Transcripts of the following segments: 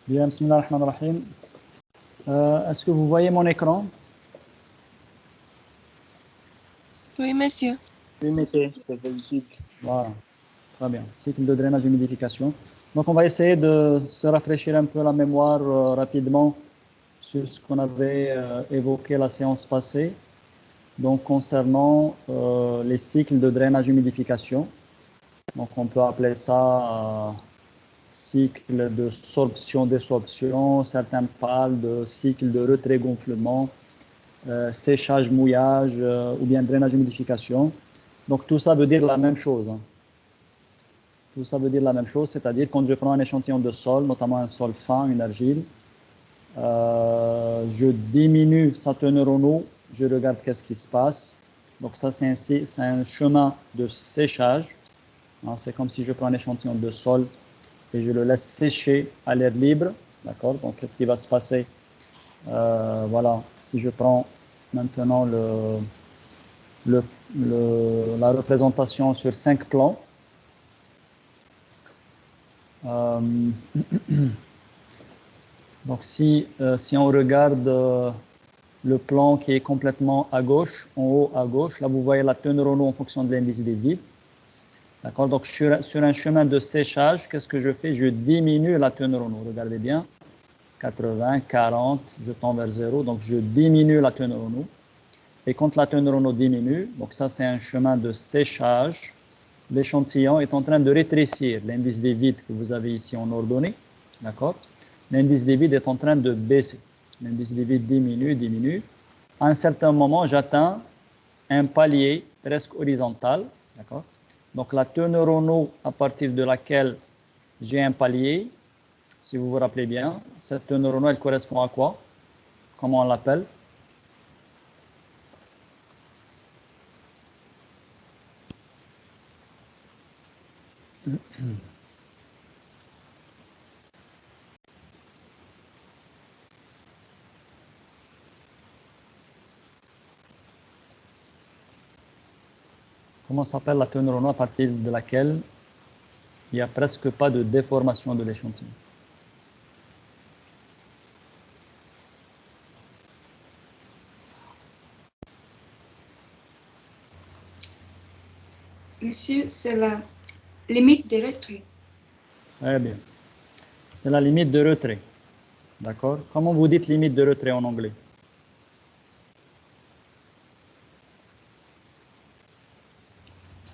Bien, bismillah ar-Rahman ar-Rahim. Est-ce que vous voyez mon écran? Oui, monsieur. Oui, monsieur, c'est visible. Voilà, très bien. Cycle de drainage et humidification. Donc, on va essayer de se rafraîchir un peu la mémoire rapidement sur ce qu'on avait évoqué la séance passée. Donc, concernant les cycles de drainage et humidification. Donc, on peut appeler ça cycle de sorption-désorption. Certains parlent de cycle de retrait-gonflement. Séchage, mouillage ou bien drainage, humidification. Donc tout ça veut dire la même chose. Tout ça veut dire la même chose, c'est-à-dire quand je prends un échantillon de sol, notamment un sol fin, une argile, je diminue sa teneur en eau, je regarde qu'est-ce qui se passe. Donc ça c'est un chemin de séchage. C'est comme si je prends un échantillon de sol et je le laisse sécher à l'air libre. D'accord. Donc qu'est-ce qui va se passer? Voilà, si je prends maintenant la représentation sur 5 plans. Donc si on regarde le plan qui est complètement à gauche, en haut à gauche, là vous voyez la teneur en eau en fonction de l'indice des vides. D'accord. Donc sur un chemin de séchage, qu'est-ce que je fais? Je diminue la teneur en eau. Regardez bien. 80, 40, je tends vers 0, donc je diminue la teneur en eau. Et quand la teneur en eau diminue, donc ça c'est un chemin de séchage, l'échantillon est en train de rétrécir. L'indice des vides que vous avez ici en ordonnée, d'accord? L'indice des vides est en train de baisser. L'indice des vides diminue. À un certain moment, j'atteins un palier presque horizontal, d'accord? Donc la teneur en eau à partir de laquelle j'ai un palier, si vous vous rappelez bien, cette teneur en eau, elle correspond à quoi? Comment on l'appelle? Comment s'appelle la teneur en eau à partir de laquelle il n'y a presque pas de déformation de l'échantillon? Monsieur, c'est la limite de retrait. Très bien. C'est la limite de retrait. D'accord? Comment vous dites limite de retrait en anglais?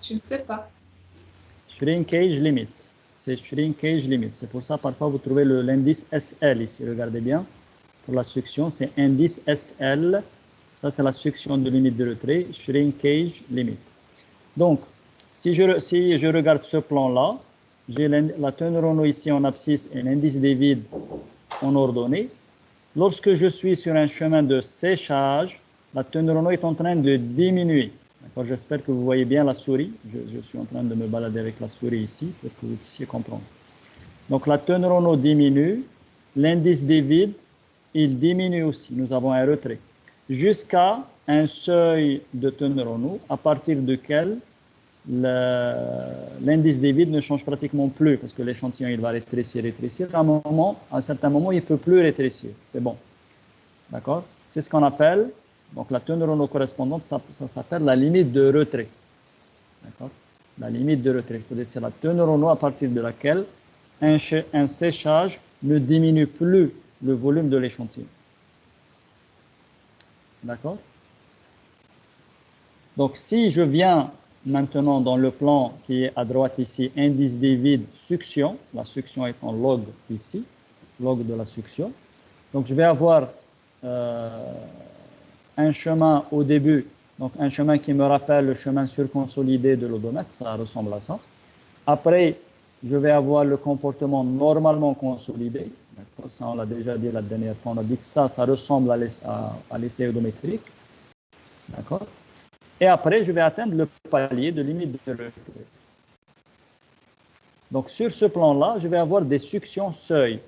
Je ne sais pas. Shrinkage limit. C'est shrinkage limit. C'est pour ça, parfois, vous trouvez l'indice SL ici. Regardez bien. Pour la succion, c'est indice SL. Ça, c'est la succion de limite de retrait. Shrinkage limit. Donc, si je regarde ce plan-là, j'ai la teneur en eau ici en abscisse et l'indice des vides en ordonnée. Lorsque je suis sur un chemin de séchage, la teneur en eau est en train de diminuer. J'espère que vous voyez bien la souris. Je suis en train de me balader avec la souris ici pour que vous puissiez comprendre. Donc la teneur en eau diminue, l'indice des vides, il diminue aussi. Nous avons un retrait. Jusqu'à un seuil de teneur en eau à partir duquel l'indice des vides ne change pratiquement plus parce que l'échantillon il va rétrécir. À un certain moment, il ne peut plus rétrécir. C'est bon. D'accord? C'est ce qu'on appelle, donc la teneur en eau correspondante, ça s'appelle la limite de retrait. D'accord? La limite de retrait, c'est-à-dire c'est la teneur en eau à partir de laquelle un séchage ne diminue plus le volume de l'échantillon. D'accord? Donc si je viens maintenant dans le plan qui est à droite ici, indice des vides, succion, la succion est en log ici, log de la succion. Donc je vais avoir un chemin au début, donc un chemin qui me rappelle le chemin surconsolidé de l'odomètre, ça ressemble à ça. Après, je vais avoir le comportement normalement consolidé, ça on l'a déjà dit la dernière fois, on a dit que ça ressemble à l'essai odométrique, d'accord. Et après, je vais atteindre le palier de limite de retrait. Donc, sur ce plan-là, je vais avoir des suctions seuil.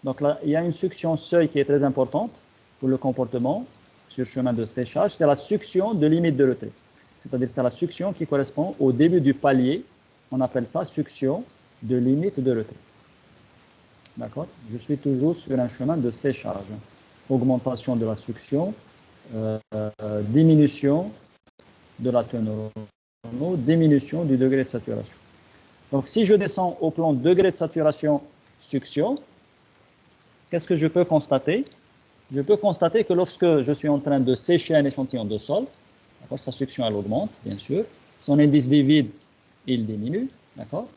Donc, là, il y a une succion seuil qui est très importante pour le comportement sur chemin de séchage. C'est la succion de limite de retrait. C'est-à-dire, c'est la succion qui correspond au début du palier. On appelle ça succion de limite de retrait. D'accord? Je suis toujours sur un chemin de séchage. Augmentation de la succion, diminution de la teneur en eau, diminution du degré de saturation. Donc, si je descends au plan degré de saturation succion, qu'est-ce que je peux constater? Je peux constater que lorsque je suis en train de sécher un échantillon de sol, sa succion elle augmente, bien sûr, son indice des vides, il diminue, d'accord?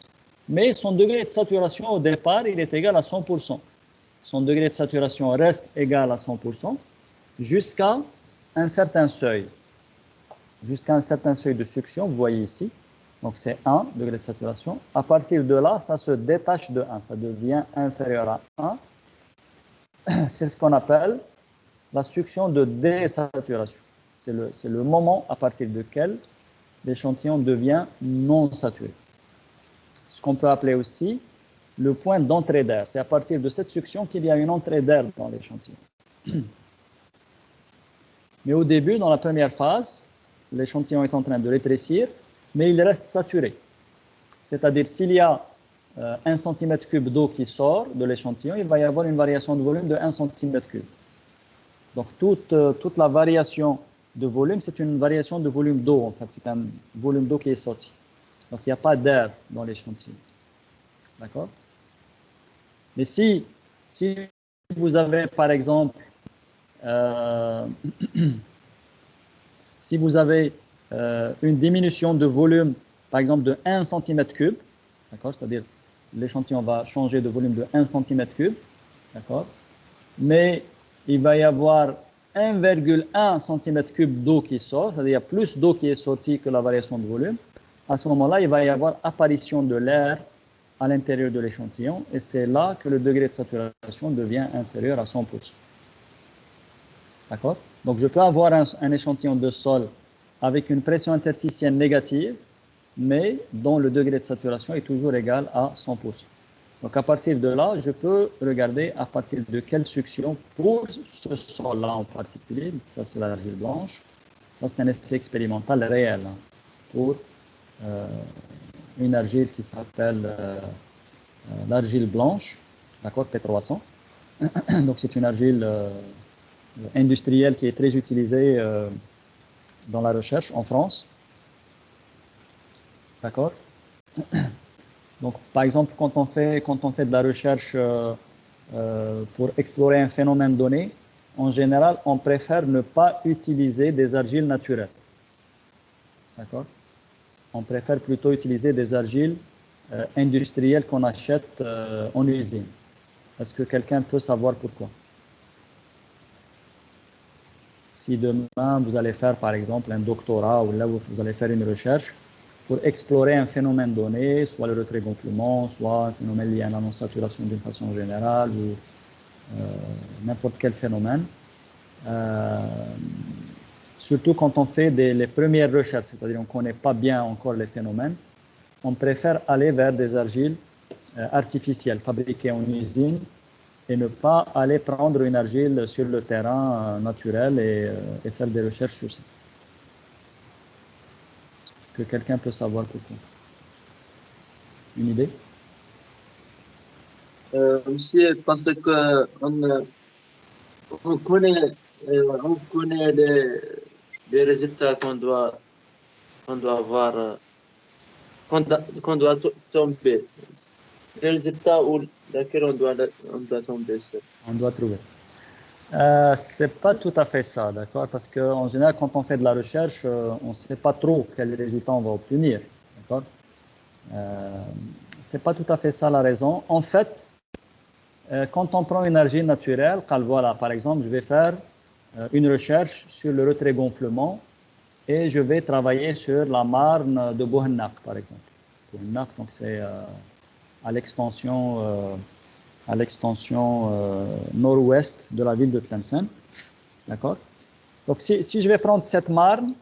Mais son degré de saturation au départ, il est égal à 100%. Son degré de saturation reste égal à 100% jusqu'à un certain seuil. Jusqu'à un certain seuil de succion, vous voyez ici. Donc c'est 1 degré de saturation. À partir de là, ça se détache de 1, ça devient inférieur à 1. C'est ce qu'on appelle la succion de désaturation. C'est le moment à partir duquel l'échantillon devient non saturé. Ce qu'on peut appeler aussi le point d'entrée d'air. C'est à partir de cette succion qu'il y a une entrée d'air dans l'échantillon. Mais au début, dans la première phase, l'échantillon est en train de rétrécir, mais il reste saturé. C'est-à-dire, s'il y a 1 cm3 d'eau qui sort de l'échantillon, il va y avoir une variation de volume de 1 cm3. Donc, toute la variation de volume, c'est une variation de volume d'eau, en fait. C'est un volume d'eau qui est sorti. Donc, il n'y a pas d'air dans l'échantillon. D'accord? Mais si vous avez, par exemple, si vous avez une diminution de volume, par exemple, de 1 cm3, d'accord? C'est-à-dire, l'échantillon va changer de volume de 1 cm3, d'accord? Mais il va y avoir 1,1 cm3 d'eau qui sort, c'est-à-dire il y a plus d'eau qui est sortie que la variation de volume. À ce moment-là, il va y avoir apparition de l'air à l'intérieur de l'échantillon, et c'est là que le degré de saturation devient inférieur à 100%. D'accord? Donc, je peux avoir un échantillon de sol avec une pression interstitielle négative, mais dont le degré de saturation est toujours égal à 100%. Donc, à partir de là, je peux regarder à partir de quelle succion pour ce sol-là en particulier. Ça, c'est l'argile blanche. Ça, c'est un essai expérimental réel pour une argile qui s'appelle l'argile blanche, d'accord, P300. Donc, c'est une argile industrielle qui est très utilisée dans la recherche en France. D'accord? Donc, par exemple, quand on fait de la recherche pour explorer un phénomène donné, en général, on préfère ne pas utiliser des argiles naturelles. D'accord? On préfère plutôt utiliser des argiles industrielles qu'on achète en usine. Est-ce que quelqu'un peut savoir pourquoi? Si demain, vous allez faire, par exemple, un doctorat ou là, vous allez faire une recherche pour explorer un phénomène donné, soit le retrait-gonflement, soit un phénomène lié à la non-saturation d'une façon générale, ou n'importe quel phénomène. Surtout quand on fait les premières recherches, c'est-à-dire on ne connaît pas bien encore les phénomènes, on préfère aller vers des argiles artificielles, fabriquées en usine, et ne pas aller prendre une argile sur le terrain naturel et faire des recherches sur ça. Est-ce que quelqu'un peut savoir pourquoi? Une idée? Aussi parce que on connaît les résultats qu'on doit avoir, qu'on doit tomber. Les résultats lesquels on doit tomber. On doit trouver. C'est pas tout à fait ça, d'accord? Parce qu'en général, quand on fait de la recherche, on ne sait pas trop quels résultats on va obtenir, d'accord? C'est pas tout à fait ça la raison. En fait, quand on prend une argile naturelle, voilà, par exemple, je vais faire une recherche sur le retrait-gonflement et je vais travailler sur la marne de Bohennak, par exemple. Bohennak, donc c'est à l'extension nord-ouest de la ville de Tlemcen. D'accord? Donc, si je vais prendre cette marne,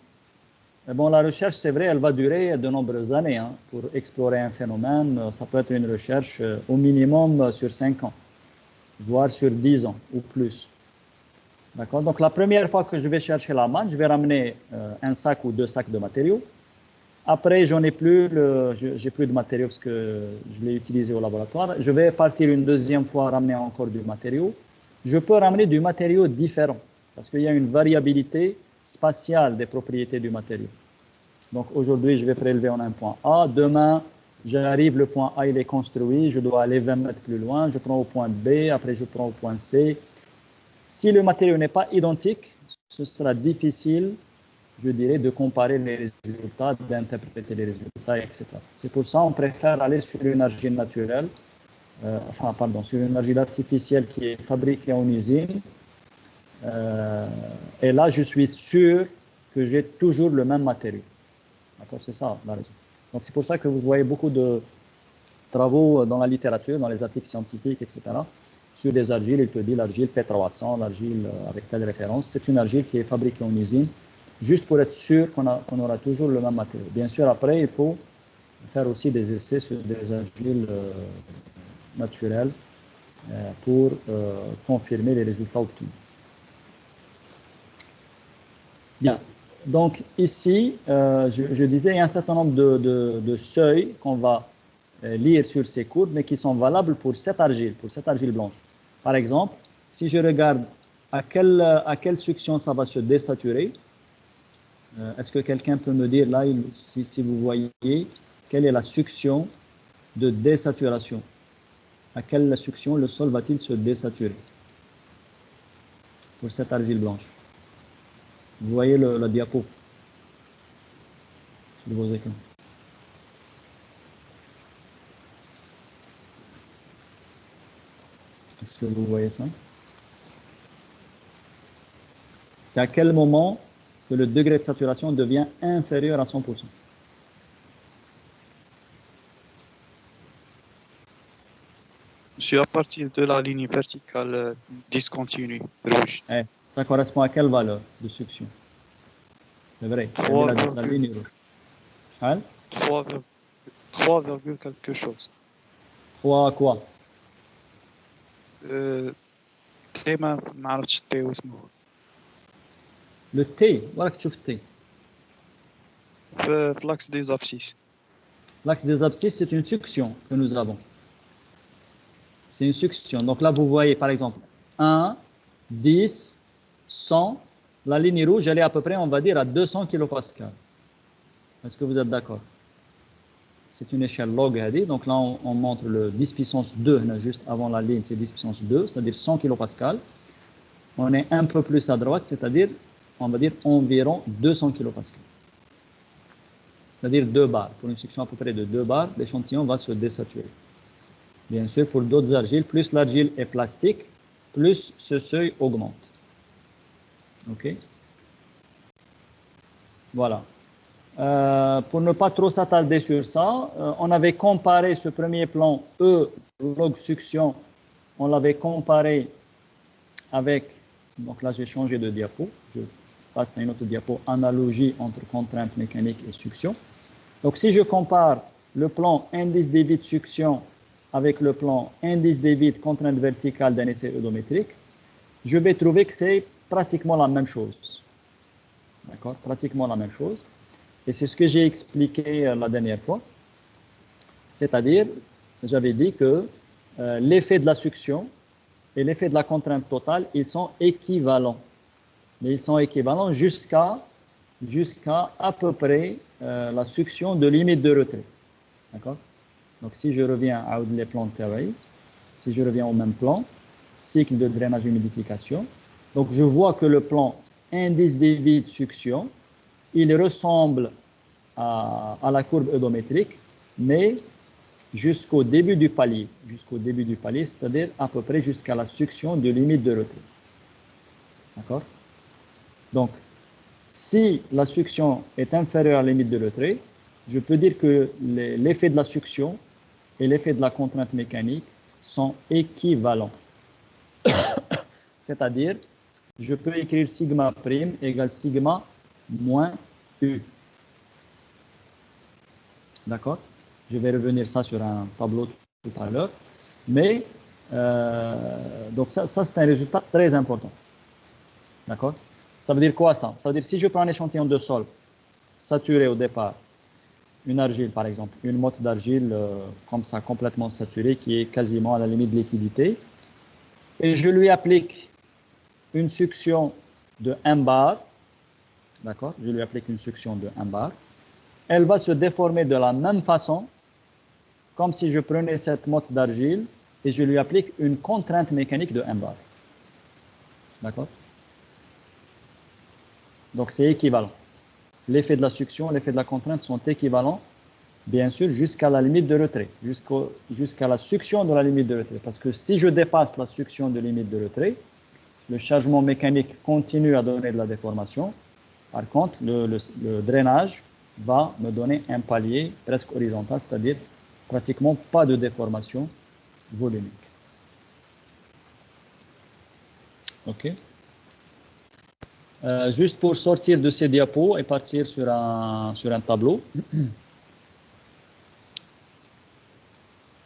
bon, la recherche, c'est vrai, elle va durer de nombreuses années pour explorer un phénomène. Ça peut être une recherche au minimum sur 5 ans, voire sur 10 ans ou plus. D'accord? Donc, la première fois que je vais chercher la marne, je vais ramener un sac ou 2 sacs de matériaux. Après, j'en ai plus, j'ai plus de matériaux parce que je l'ai utilisé au laboratoire. Je vais partir une deuxième fois ramener encore du matériau. Je peux ramener du matériau différent parce qu'il y a une variabilité spatiale des propriétés du matériau. Donc aujourd'hui, je vais prélever en un point A. Demain, j'arrive, le point A il est construit, je dois aller 20 mètres plus loin, je prends au point B, après je prends au point C. Si le matériau n'est pas identique, ce sera difficile, je dirais, de comparer les résultats, d'interpréter les résultats, etc. C'est pour ça qu'on préfère aller sur une argile naturelle, sur une argile artificielle qui est fabriquée en usine. Et là, je suis sûr que j'ai toujours le même matériau. D'accord, c'est ça la raison. Donc c'est pour ça que vous voyez beaucoup de travaux dans la littérature, dans les articles scientifiques, etc. Sur des argiles, il te dit l'argile P300, l'argile avec telle référence. C'est une argile qui est fabriquée en usine, juste pour être sûr qu'on aura toujours le même matériau. Bien sûr, après, il faut faire aussi des essais sur des argiles naturelles pour confirmer les résultats obtenus. Bien. Donc ici, je disais, il y a un certain nombre de seuils qu'on va lire sur ces courbes, mais qui sont valables pour cette argile blanche. Par exemple, si je regarde à quelle succion ça va se désaturer, est-ce que quelqu'un peut me dire là, si vous voyez, quelle est la succion de désaturation? À quelle succion le sol va-t-il se désaturer pour cette argile blanche? Vous voyez la diapo sur vos écrans. Est-ce que vous voyez ça? C'est à quel moment que le degré de saturation devient inférieur à 100%? C'est à partir de la ligne verticale discontinue, rouge. Ça correspond à quelle valeur de succion? C'est vrai, la ligne rouge. 3, quelque chose. 3 quoi? ما عرفتش التي واسمه. Le T, voilà que tu fais T. L'axe des abscisses. L'axe des abscisses, c'est une succion que nous avons. C'est une succion. Donc là, vous voyez, par exemple, 1, 10, 100. La ligne rouge, elle est à peu près, on va dire, à 200 kPa. Est-ce que vous êtes d'accord? C'est une échelle log. Donc là, on montre le 10 puissance 2, juste avant la ligne, c'est 10 puissance 2, c'est-à-dire 100 kPa. On est un peu plus à droite, c'est-à-dire, on va dire, environ 200 kPa. C'est-à-dire 2 bars. Pour une succion à peu près de 2 bars, l'échantillon va se désaturer. Bien sûr, pour d'autres argiles, plus l'argile est plastique, plus ce seuil augmente. OK? Voilà. Pour ne pas trop s'attarder sur ça, on avait comparé ce premier plan E, log succion, on l'avait comparé avec, donc là j'ai changé de diapo, je passe à une autre diapo, analogie entre contrainte mécanique et succion. Donc si je compare le plan indice des vides succion avec le plan indice des vides contrainte verticale d'un essai oedométrique, je vais trouver que c'est pratiquement la même chose. D'accord? Pratiquement la même chose. Et c'est ce que j'ai expliqué la dernière fois. C'est-à-dire, j'avais dit que l'effet de la succion et l'effet de la contrainte totale, ils sont équivalents. Mais ils sont équivalents jusqu'à à peu près la succion de limite de retrait. D'accord? Donc, si je reviens à les plans de théorie, si je reviens au même plan, cycle de drainage humidification, donc je vois que le plan indice des vides succion, il ressemble à la courbe oedométrique, mais jusqu'au début du palier, c'est-à-dire à peu près jusqu'à la succion de limite de retrait. D'accord? Donc, si la succion est inférieure à la limite de retrait, je peux dire que l'effet de la succion et l'effet de la contrainte mécanique sont équivalents. C'est-à-dire, je peux écrire sigma prime égale sigma moins U. D'accord? Je vais revenir ça sur un tableau tout à l'heure. Mais, donc ça c'est un résultat très important. D'accord? Ça veut dire quoi ça? Ça veut dire si je prends un échantillon de sol saturé au départ, une argile, par exemple, une motte d'argile comme ça, complètement saturée, qui est quasiment à la limite de liquidité, et je lui applique une succion de 1 bar, d'accord? Je lui applique une succion de 1 bar. Elle va se déformer de la même façon, comme si je prenais cette motte d'argile et je lui applique une contrainte mécanique de 1 bar. D'accord? Donc c'est équivalent. L'effet de la succion et l'effet de la contrainte sont équivalents, bien sûr, jusqu'à la limite de retrait, jusqu'à la succion de la limite de retrait. Parce que si je dépasse la succion de limite de retrait, le chargement mécanique continue à donner de la déformation. Par contre, le drainage va me donner un palier presque horizontal, c'est-à-dire pratiquement pas de déformation volumique. OK. Juste pour sortir de ces diapos et partir sur un tableau.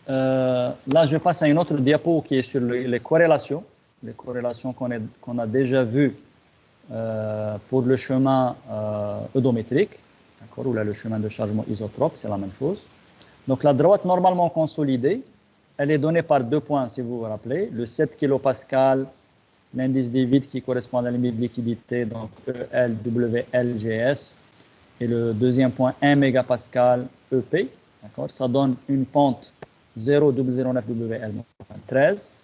Là, je passe à une autre diapo qui est sur les corrélations qu'on a déjà vues pour le chemin eudométrique, ou là le chemin de chargement isotrope, c'est la même chose. Donc la droite normalement consolidée, elle est donnée par 2 points, si vous vous rappelez, le 7 kPa, l'indice des vides qui correspond à la limite de liquidité, donc EL, WL, GS, et le deuxième point 1 mégapascal EP, d'accord, ça donne une pente 0,009 WL 13.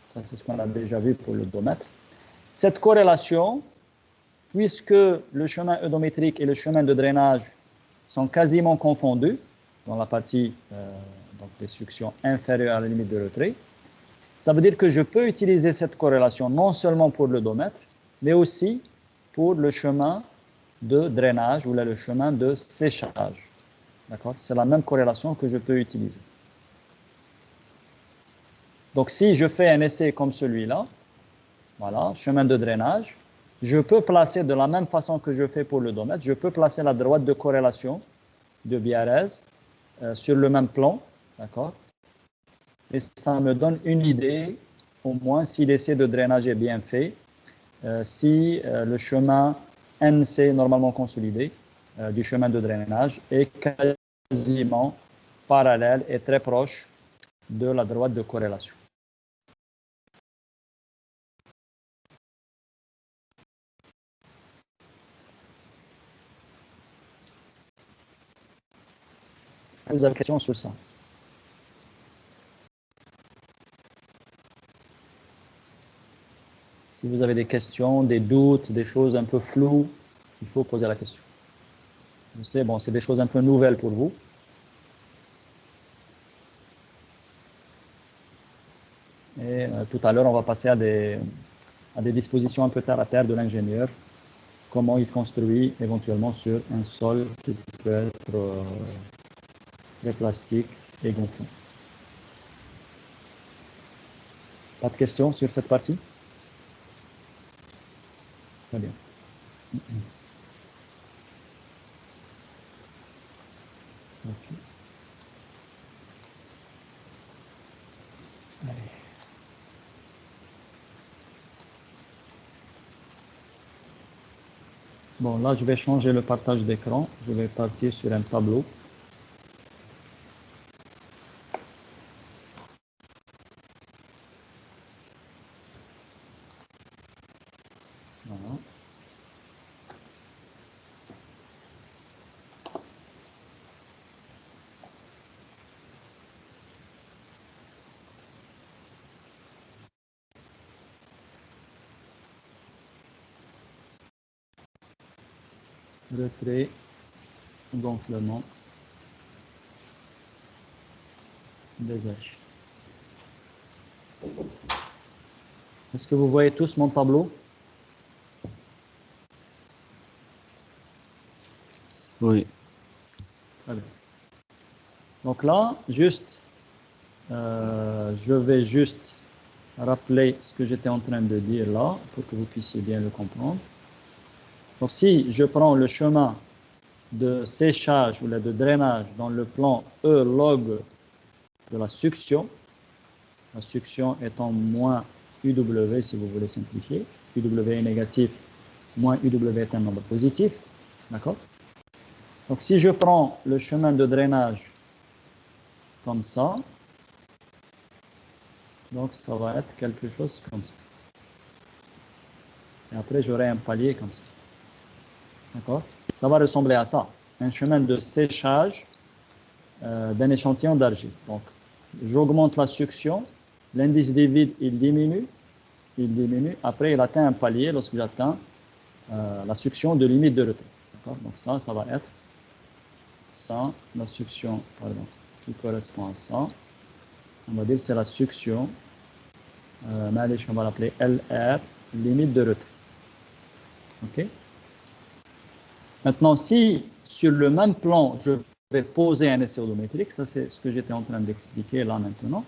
Ça, c'est ce qu'on a déjà vu pour le domètre. Cette corrélation, puisque le chemin eudométrique et le chemin de drainage sont quasiment confondus dans la partie donc des suctions inférieures à la limite de retrait, ça veut dire que je peux utiliser cette corrélation non seulement pour le domètre, mais aussi pour le chemin de drainage ou là, le chemin de séchage. D'accord? C'est la même corrélation que je peux utiliser. Donc, si je fais un essai comme celui-là, voilà, chemin de drainage, je peux placer de la même façon que je fais pour le domètre, je peux placer la droite de corrélation de Biarritz sur le même plan, d'accord? Et ça me donne une idée, au moins, si l'essai de drainage est bien fait, si le chemin NC normalement consolidé du chemin de drainage est quasiment parallèle et très proche de la droite de corrélation. Vous avez des questions sur ça? Si vous avez des questions, des doutes, des choses un peu floues, il faut poser la question. Je sais, bon, c'est des choses un peu nouvelles pour vous. Et tout à l'heure, on va passer à des dispositions un peu terre à terre de l'ingénieur. Comment il construit éventuellement sur un sol qui peut être très plastique et gonflant. Pas de questions sur cette partie? Très bien. Okay. Allez. Bon, là, je vais changer le partage d'écran. Je vais partir sur un tableau. Voilà. Retrait, gonflement des arches. Est-ce que vous voyez tous mon tableau? Oui. Très bien. Donc là, juste, je vais juste rappeler ce que j'étais en train de dire là, pour que vous puissiez bien le comprendre. Donc si je prends le chemin de séchage ou de drainage dans le plan E log de la succion étant moins UW si vous voulez simplifier, UW est négatif, moins UW est un nombre positif, d'accord? Donc si je prends le chemin de drainage comme ça, donc ça va être quelque chose comme ça. Et après j'aurai un palier comme ça. D'accord? Ça va ressembler à ça. Un chemin de séchage d'un échantillon d'argile. Donc j'augmente la succion, l'indice des vides il diminue, après il atteint un palier lorsque j'atteins la succion de limite de retrait. Donc ça va être ça, la succion, pardon, qui correspond à ça. On va dire c'est la succion, mais on va l'appeler LR, limite de retrait. Ok? Maintenant, si sur le même plan, je vais poser un essai odométrique, ça c'est ce que j'étais en train d'expliquer là maintenant.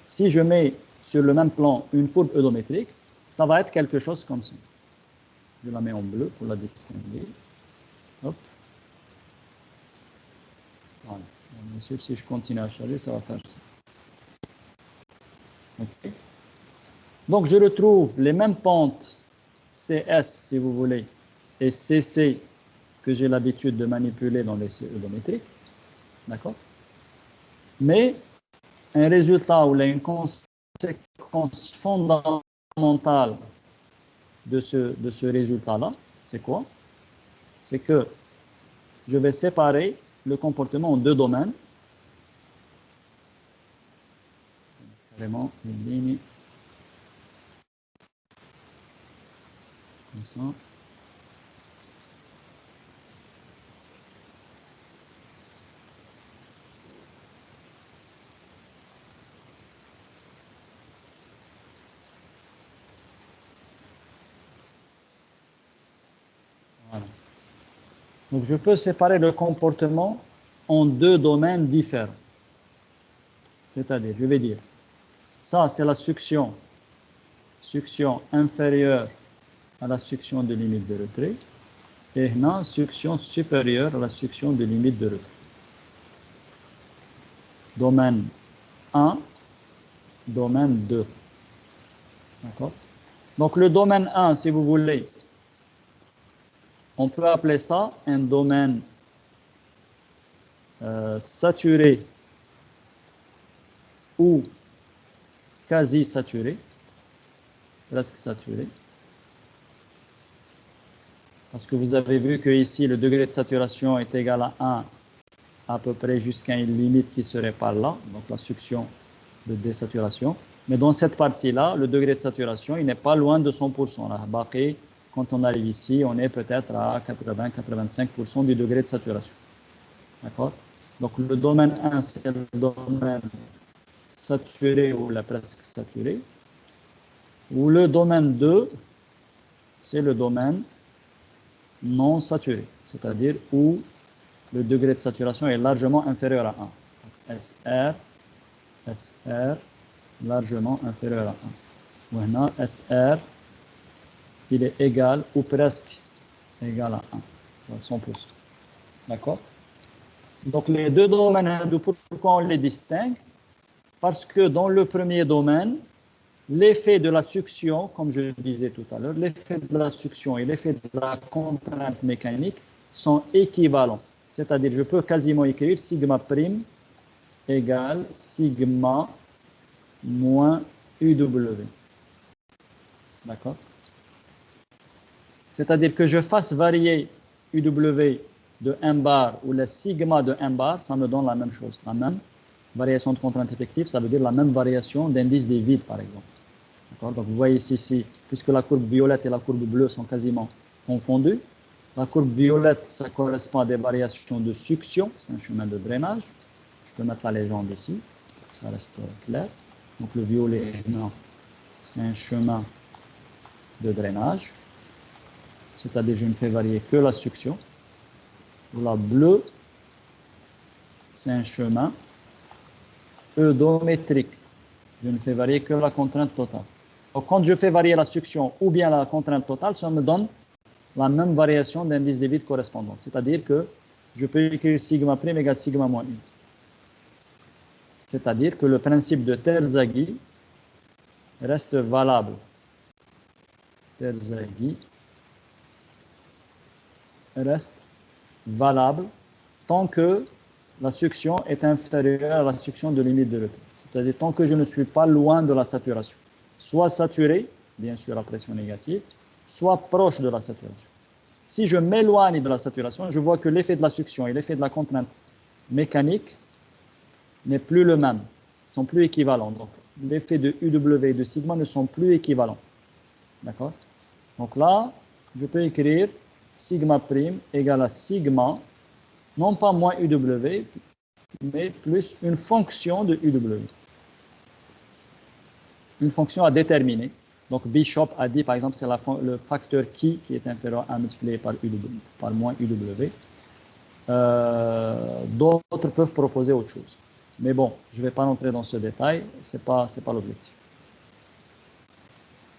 Si je mets sur le même plan une courbe odométrique, ça va être quelque chose comme ça. Je la mets en bleu pour la distinguer. Hop. Voilà. Bien sûr, si je continue à charger, ça va faire ça. Okay. Donc, je retrouve les mêmes pentes CS, si vous voulez, et CC que j'ai l'habitude de manipuler dans l'essai odométrique. D'accord? Mais un résultat où il y a une conséquence fondamentale de ce résultat-là, c'est quoi? C'est que je vais séparer le comportement en deux domaines. Carrément une ligne comme ça. Voilà. Donc je peux séparer le comportement en deux domaines différents. C'est-à-dire, je vais dire, ça c'est la succion inférieure à la succion de limite de retrait, et là, succion supérieure à la succion de limite de retrait. Domaine 1, domaine 2. D'accord? Donc le domaine 1, si vous voulez, on peut appeler ça un domaine saturé ou quasi saturé, presque saturé. Parce que vous avez vu que ici le degré de saturation est égal à 1 à peu près jusqu'à une limite qui serait par là, donc la succion de désaturation. Mais dans cette partie-là, le degré de saturation, il n'est pas loin de 100%. Là, quand on arrive ici, on est peut-être à 80-85% du degré de saturation. D'accord? Donc le domaine 1, c'est le domaine saturé ou la presque saturé. Ou le domaine 2, c'est le domaine non saturé, c'est-à-dire où le degré de saturation est largement inférieur à 1. SR, largement inférieur à 1. Maintenant, SR, il est égal ou presque égal à 1, à 100%. D'accord? Donc, les deux domaines, pourquoi on les distingue? Parce que dans le premier domaine, l'effet de la succion, comme je le disais tout à l'heure, l'effet de la succion et l'effet de la contrainte mécanique sont équivalents. C'est-à-dire, je peux quasiment écrire sigma prime égale sigma moins UW. D'accord? C'est-à-dire que je fasse varier UW de 1 bar ou le sigma de 1 bar, ça me donne la même chose. La même variation de contrainte effective, ça veut dire la même variation d'indice des vides, par exemple. Donc vous voyez ici, puisque la courbe violette et la courbe bleue sont quasiment confondues, la courbe violette, ça correspond à des variations de succion, c'est un chemin de drainage. Je peux mettre la légende ici, pour que ça reste clair. Donc le violet, non, c'est un chemin de drainage, c'est-à-dire je ne fais varier que la succion. La bleue, c'est un chemin eudométrique, je ne fais varier que la contrainte totale. Donc, quand je fais varier la succion ou bien la contrainte totale, ça me donne la même variation d'indice de vide correspondante. C'est-à-dire que je peux écrire sigma prime égale sigma moins 1. C'est-à-dire que le principe de Terzaghi reste valable. Terzaghi reste valable tant que la succion est inférieure à la succion de limite de retrait. C'est-à-dire tant que je ne suis pas loin de la saturation. Soit saturé, bien sûr à pression négative, soit proche de la saturation. Si je m'éloigne de la saturation, je vois que l'effet de la succion et l'effet de la contrainte mécanique n'est plus le même, ils sont plus équivalents. Donc, l'effet de UW et de sigma ne sont plus équivalents. D'accord? Donc là, je peux écrire sigma prime égale à sigma, non pas moins UW, mais plus une fonction de UW. Une fonction à déterminer. Donc, Bishop a dit, par exemple, c'est le facteur qui est inférieur à 1 multiplié par UW, par moins UW. D'autres peuvent proposer autre chose. Mais bon, je ne vais pas rentrer dans ce détail, ce n'est pas l'objectif.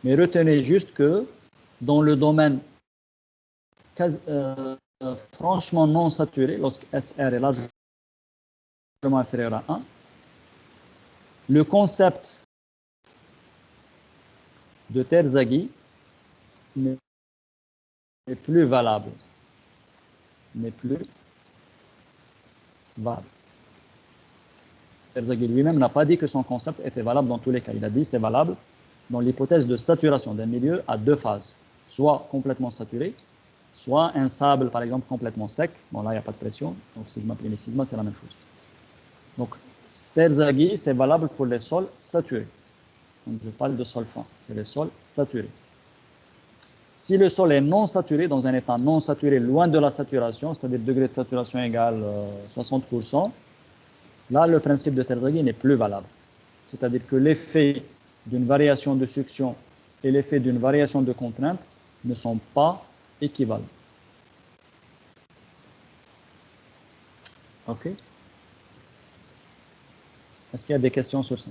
Mais retenez juste que dans le domaine franchement non saturé, lorsque SR est largement inférieur à 1, le concept de Terzaghi n'est plus valable. N'est plus valable. Terzaghi lui-même n'a pas dit que son concept était valable dans tous les cas. Il a dit que c'est valable dans l'hypothèse de saturation d'un milieu à deux phases, soit complètement saturé, soit un sable, par exemple, complètement sec. Bon, là, il n'y a pas de pression, donc sigma prime et sigma, c'est la même chose. Donc, Terzaghi, c'est valable pour les sols saturés. Donc, je parle de sol fin, c'est les sols saturés. Si le sol est non saturé, dans un état non saturé, loin de la saturation, c'est-à-dire degré de saturation égal 60%, là, le principe de Terzaghi n'est plus valable. C'est-à-dire que l'effet d'une variation de succion et l'effet d'une variation de contrainte ne sont pas équivalents. OK? Est-ce qu'il y a des questions sur ça?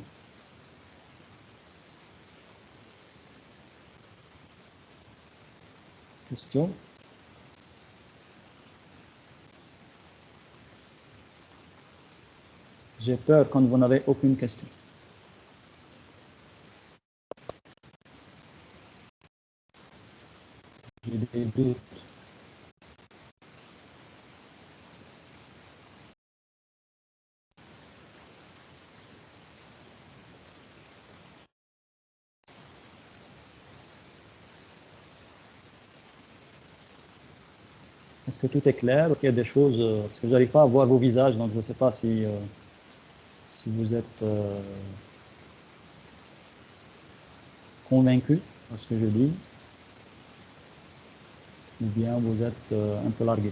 Questions? J'ai peur quand vous n'avez aucune question. J'ai des doutes. Est-ce que tout est clair? Est-ce qu'il y a des choses... parce que je n'arrive pas à voir vos visages, donc je ne sais pas si vous êtes convaincu par ce que je dis, ou bien vous êtes un peu largué.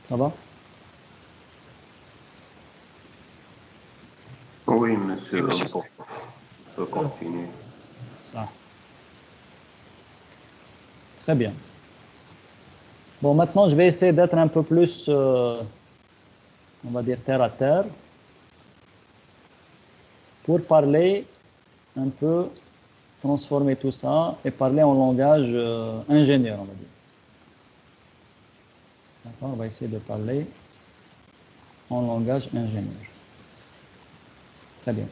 Ça va? Oui, monsieur, Oui, monsieur. on peut continuer. Ça. Très bien. Bon, maintenant, je vais essayer d'être un peu plus, on va dire, terre à terre, pour parler un peu, transformer tout ça et parler en langage ingénieur, on va dire. D'accord? On va essayer de parler en langage ingénieur. Très bien.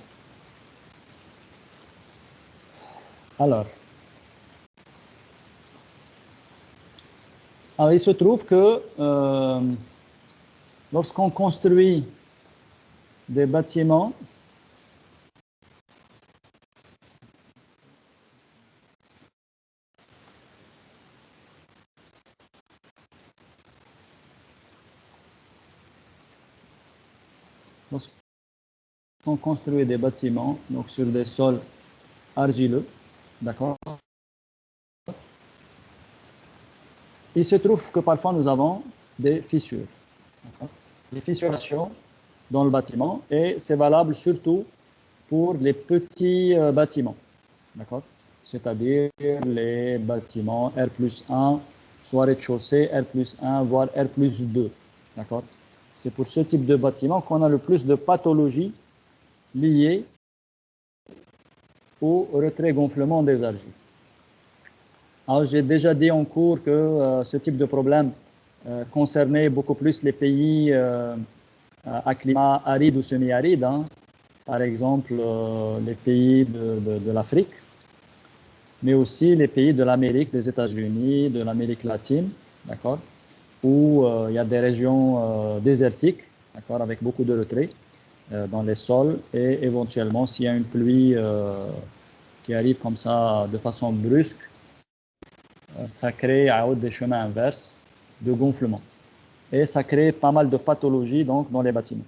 Alors, il se trouve que lorsqu'on construit des bâtiments, donc sur des sols argileux, d'accord? Il se trouve que parfois nous avons des fissures, des fissurations dans le bâtiment, et c'est valable surtout pour les petits bâtiments, d'accord? C'est-à-dire les bâtiments R+1, soit rez-de-chaussée, R+1, voire R+2, d'accord? C'est pour ce type de bâtiment qu'on a le plus de pathologies liées au retrait-gonflement des argiles. Alors, j'ai déjà dit en cours que ce type de problème concernait beaucoup plus les pays à climat aride ou semi-aride, hein. Par exemple les pays de l'Afrique. mais aussi les pays de l'Amérique, des États-Unis, de l'Amérique latine, d'accord, où il y a des régions désertiques, d'accord, avec beaucoup de retrait dans les sols, et éventuellement, s'il y a une pluie qui arrive comme ça de façon brusque, ça crée à haute des chemins inverses de gonflement. Et ça crée pas mal de pathologies donc, dans les bâtiments.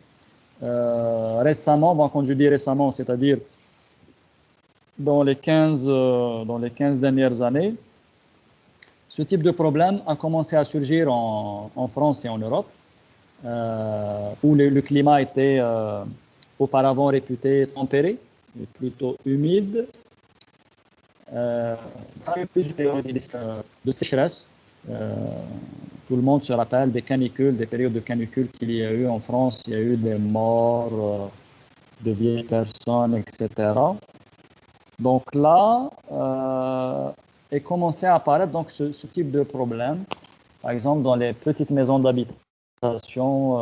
Récemment, bon, quand je dis récemment, c'est-à-dire dans les 15 dernières années, ce type de problème a commencé à surgir en France et en Europe, où le climat était auparavant réputé tempéré, plutôt humide. Il y a eu plusieurs périodes de sécheresse. Tout le monde se rappelle des canicules, des périodes de canicules qu'il y a eu en France. Il y a eu des morts de vieilles personnes, etc. Donc là, est commencé à apparaître donc, ce type de problème. Par exemple, dans les petites maisons d'habitation,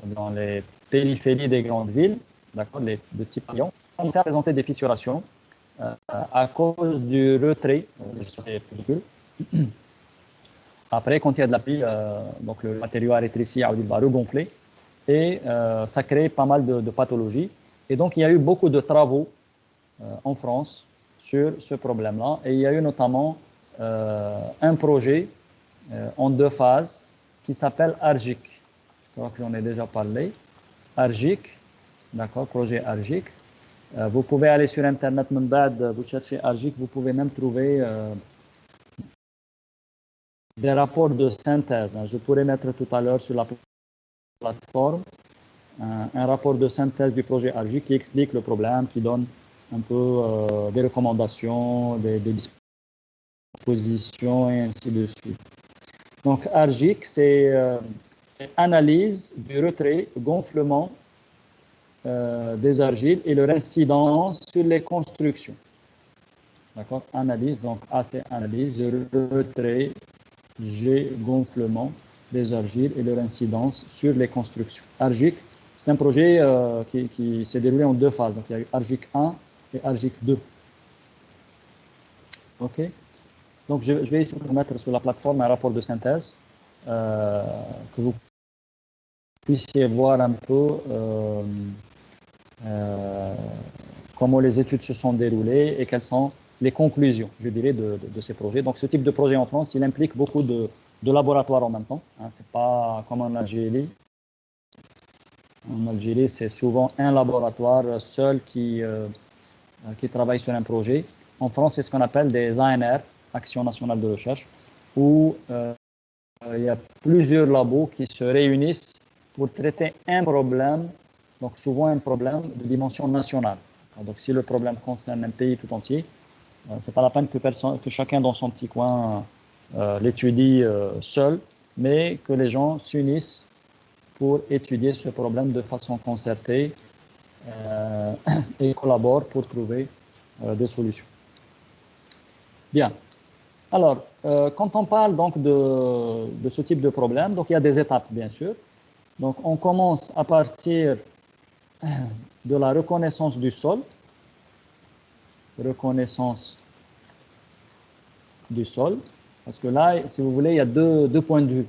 dans les périphéries des grandes villes, d'accord, les petits pavillons, commencé à présenter des fissurations à cause du retrait des pellicules. Après, quand il y a de la pluie, donc le matériau a rétréci, il va regonfler et ça crée pas mal de pathologies. Et donc, il y a eu beaucoup de travaux en France sur ce problème-là. Et il y a eu notamment un projet en 2 phases qui s'appelle ARGIC. Je crois que j'en ai déjà parlé. ARGIC, d'accord, projet ARGIC. Vous pouvez aller sur Internet, vous cherchez ARGIC, vous pouvez même trouver des rapports de synthèse. Je pourrais mettre tout à l'heure sur la plateforme un rapport de synthèse du projet ARGIC qui explique le problème, qui donne un peu des recommandations, des dispositions et ainsi de suite. Donc ARGIC, c'est analyse du retrait, gonflement des argiles et leur incidence sur les constructions. D'accord? Analyse, donc A c'est analyse, retrait, G gonflement des argiles et leur incidence sur les constructions. ARGIC, c'est un projet qui s'est déroulé en 2 phases. Donc il y a eu ARGIC 1 et ARGIC 2. OK? Donc je vais essayer de mettre sur la plateforme un rapport de synthèse que vous puissiez voir un peu comment les études se sont déroulées et quelles sont les conclusions, je dirais, de ces projets. Donc, ce type de projet en France, il implique beaucoup de laboratoires en même temps. Hein, ce n'est pas comme en Algérie. En Algérie, c'est souvent un laboratoire seul qui travaille sur un projet. En France, c'est ce qu'on appelle des ANR, Actions nationales de recherche, où il y a plusieurs labos qui se réunissent pour traiter un problème, donc souvent un problème de dimension nationale. Donc, si le problème concerne un pays tout entier, ce n'est pas la peine que chacun dans son petit coin l'étudie seul, mais que les gens s'unissent pour étudier ce problème de façon concertée et collaborent pour trouver des solutions. Bien. Alors, quand on parle donc de ce type de problème, donc il y a des étapes, bien sûr. Donc, on commence à partir de la reconnaissance du sol. Reconnaissance du sol. Parce que là, si vous voulez, il y a deux points de vue.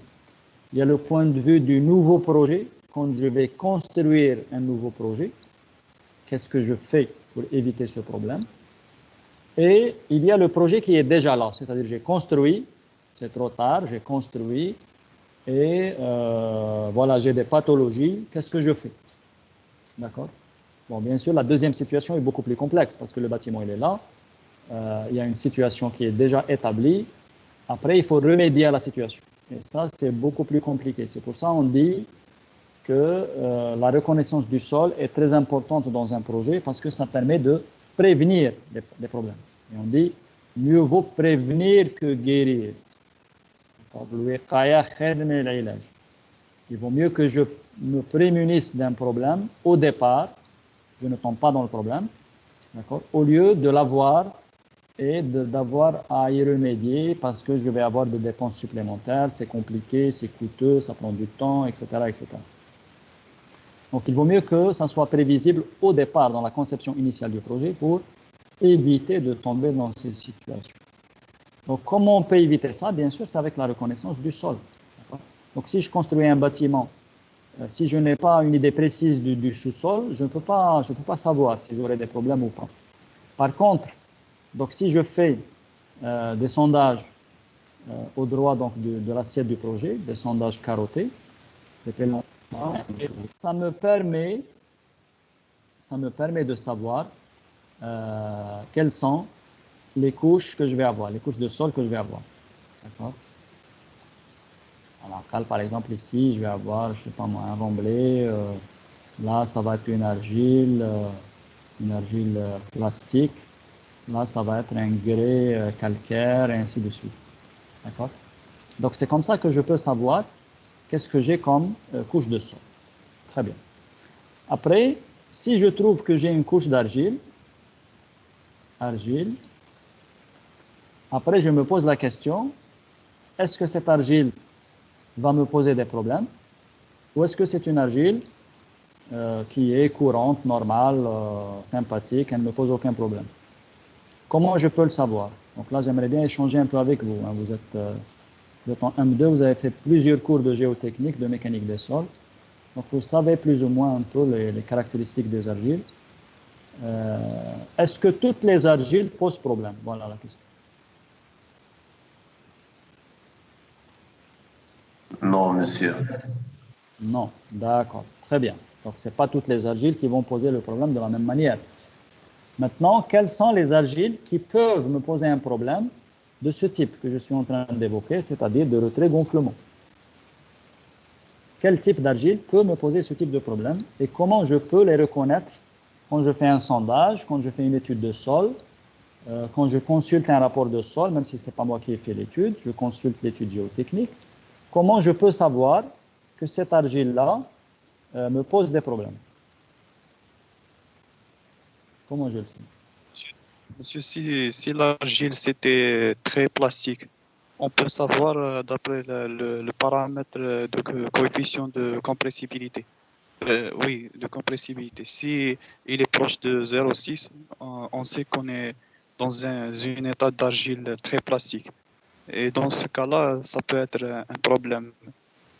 Il y a le point de vue du nouveau projet. Quand je vais construire un nouveau projet, qu'est-ce que je fais pour éviter ce problème? Et il y a le projet qui est déjà là. C'est-à-dire, j'ai construit, c'est trop tard, j'ai construit, et voilà, j'ai des pathologies. Qu'est-ce que je fais? D'accord? Bon, bien sûr, la deuxième situation est beaucoup plus complexe parce que le bâtiment, il est là. Il y a une situation qui est déjà établie. Après, il faut remédier à la situation. Et ça, c'est beaucoup plus compliqué. C'est pour ça qu'on dit que la reconnaissance du sol est très importante dans un projet parce que ça permet de prévenir les problèmes. Et on dit, mieux vaut prévenir que guérir. Il vaut mieux que je me prémunisse d'un problème au départ, je ne tombe pas dans le problème, d'accord, au lieu de l'avoir et d'avoir à y remédier parce que je vais avoir des dépenses supplémentaires, c'est compliqué, c'est coûteux, ça prend du temps, etc., etc. Donc, il vaut mieux que ça soit prévisible au départ dans la conception initiale du projet pour éviter de tomber dans ces situations. Donc, comment on peut éviter ça? Bien sûr, c'est avec la reconnaissance du sol. Donc, si je construis un bâtiment, si je n'ai pas une idée précise du sous-sol, je ne peux pas savoir si j'aurai des problèmes ou pas. Par contre, donc, si je fais des sondages au droit donc, de l'assiette du projet, des sondages carottés, ça me permet de savoir quelles sont les couches que je vais avoir, les couches de sol que je vais avoir. D'accord? Alors, par exemple, ici, je vais avoir, je sais pas moi, un remblai. Là, ça va être une argile plastique. Là, ça va être un grès calcaire, et ainsi de suite. D'accord? Donc, c'est comme ça que je peux savoir qu'est-ce que j'ai comme couche de sol. Très bien. Après, si je trouve que j'ai une couche d'argile, après, je me pose la question, est-ce que cette argile va me poser des problèmes ou est-ce que c'est une argile qui est courante, normale, sympathique, elle ne me pose aucun problème? Comment je peux le savoir? Donc là, j'aimerais bien échanger un peu avec vous. Hein. Vous êtes en M2, vous avez fait plusieurs cours de géotechnique, de mécanique des sols. Donc vous savez plus ou moins un peu les caractéristiques des argiles. Est-ce que toutes les argiles posent problème? Voilà la question. Non, monsieur. Non, d'accord, très bien. Donc, ce n'est pas toutes les argiles qui vont poser le problème de la même manière. Maintenant, quelles sont les argiles qui peuvent me poser un problème de ce type que je suis en train d'évoquer, c'est-à-dire de retrait-gonflement? Quel type d'argile peut me poser ce type de problème et comment je peux les reconnaître quand je fais un sondage, quand je fais une étude de sol, quand je consulte un rapport de sol, même si ce n'est pas moi qui ai fait l'étude, je consulte l'étude géotechnique. Comment je peux savoir que cette argile-là me pose des problèmes? Comment je le sais? Monsieur, si l'argile c'était très plastique, on peut savoir d'après le paramètre de coefficient de compressibilité. Oui, de compressibilité. Si il est proche de 0,6, on sait qu'on est dans un état d'argile très plastique. Et dans ce cas-là, ça peut être un problème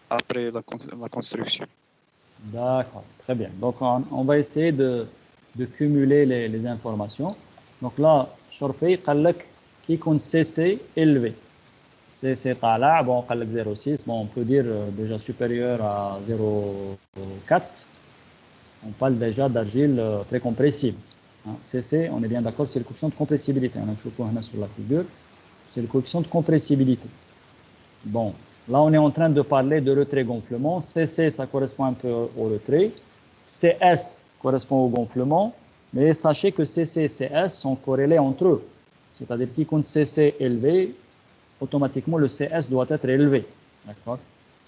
après la construction. D'accord, très bien. Donc, on va essayer de cumuler les informations. Donc là, Shorfi, قال لك qui compte CC élevé. CC طالع, bon, قال لك 0,6, bon, on peut dire déjà supérieur à 0,4. On parle déjà d'argile très compressible. Hein. CC, on est bien d'accord, c'est le coefficient de compressibilité. On a chauffé sur la figure, c'est le coefficient de compressibilité. Bon, là, on est en train de parler de retrait-gonflement. CC, ça correspond un peu au retrait. CS correspond au gonflement. Mais sachez que CC et CS sont corrélés entre eux. C'est-à-dire qu'il compte CC élevé, automatiquement le CS doit être élevé. D'accord?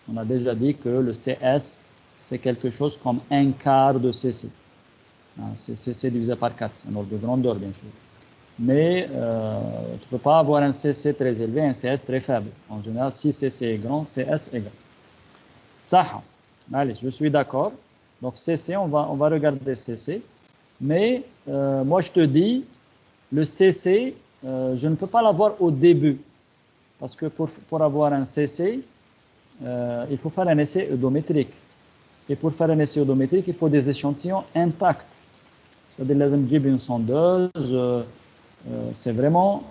On a déjà dit que le CS, c'est quelque chose comme un quart de CC. C'est CC divisé par 4, c'est un ordre de grandeur, bien sûr. Mais tu ne peux pas avoir un CC très élevé et un CS très faible. En général, si CC est grand, CS est grand. Ça, allez, je suis d'accord. Donc CC, on va regarder CC. Mais moi, je te dis, le CC, je ne peux pas l'avoir au début. Parce que pour avoir un CC, il faut faire un essai odométrique. Et pour faire un essai odométrique, il faut des échantillons intacts. C'est-à-dire, لازم تجيب une sondeuse. C'est vraiment,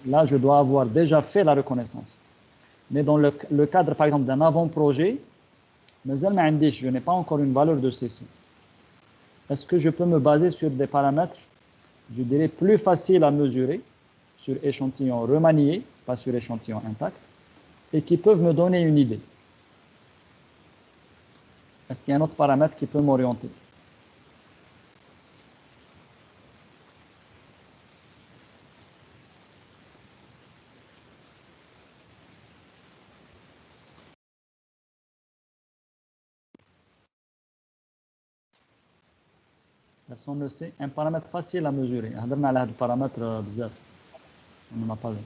là, je dois avoir déjà fait la reconnaissance. Mais dans le cadre, par exemple, d'un avant-projet, je n'ai pas encore une valeur de CC. Est-ce que je peux me baser sur des paramètres, je dirais, plus faciles à mesurer, sur échantillon remanié, pas sur échantillon intact, et qui peuvent me donner une idée? Est-ce qu'il y a un autre paramètre qui peut m'orienter? Personne ne sait. Un paramètre facile à mesurer. On a le paramètre bizarre. On n'en a pas vu.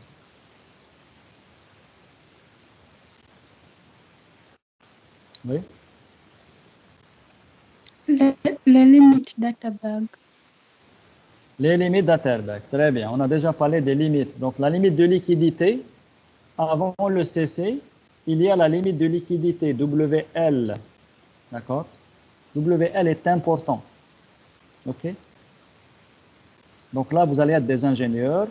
Oui. La limite data bag. Les limites d'Atterberg. Très bien. On a déjà parlé des limites. Donc, la limite de liquidité, avant le CC, il y a la limite de liquidité WL. D'accord? WL est important. OK? Donc là, vous allez être des ingénieurs.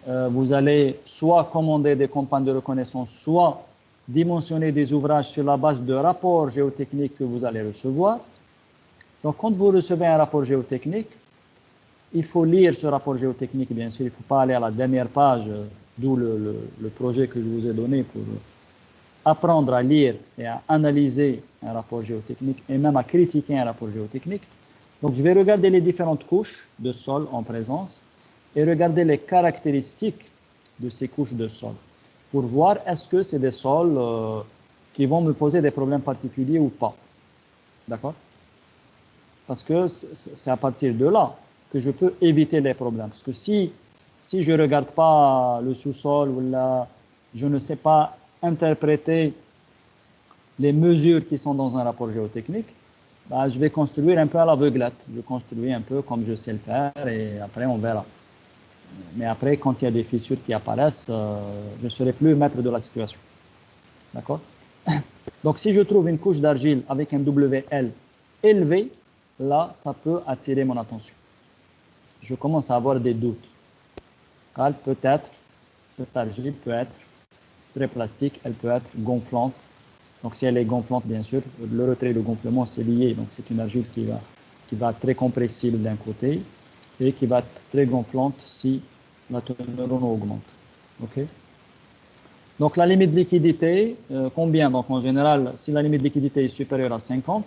Vous allez soit commander des campagnes de reconnaissance, soit dimensionner des ouvrages sur la base de rapports géotechniques que vous allez recevoir. Donc, quand vous recevez un rapport géotechnique, il faut lire ce rapport géotechnique, bien sûr. Il ne faut pas aller à la dernière page, d'où le projet que je vous ai donné pour apprendre à lire et à analyser un rapport géotechnique et même à critiquer un rapport géotechnique. Donc, je vais regarder les différentes couches de sol en présence et regarder les caractéristiques de ces couches de sol pour voir est-ce que c'est des sols qui vont me poser des problèmes particuliers ou pas. D'accord? Parce que c'est à partir de là que je peux éviter les problèmes. Parce que si je ne regarde pas le sous-sol ou là, je ne sais pas interpréter les mesures qui sont dans un rapport géotechnique, bah, je vais construire un peu à l'aveuglette. Je construis un peu comme je sais le faire et après on verra. Mais après, quand il y a des fissures qui apparaissent, je ne serai plus maître de la situation. D'accord? Donc, si je trouve une couche d'argile avec un WL élevé, là, ça peut attirer mon attention. Je commence à avoir des doutes. Car peut-être, cette argile peut être très plastique, elle peut être gonflante. Donc, si elle est gonflante, bien sûr, le retrait et le gonflement, c'est lié. Donc, c'est une argile qui va être très compressible d'un côté et qui va être très gonflante si la teneur en eau augmente. OK? Donc, la limite de liquidité, combien? Donc, en général, si la limite de liquidité est supérieure à 50%,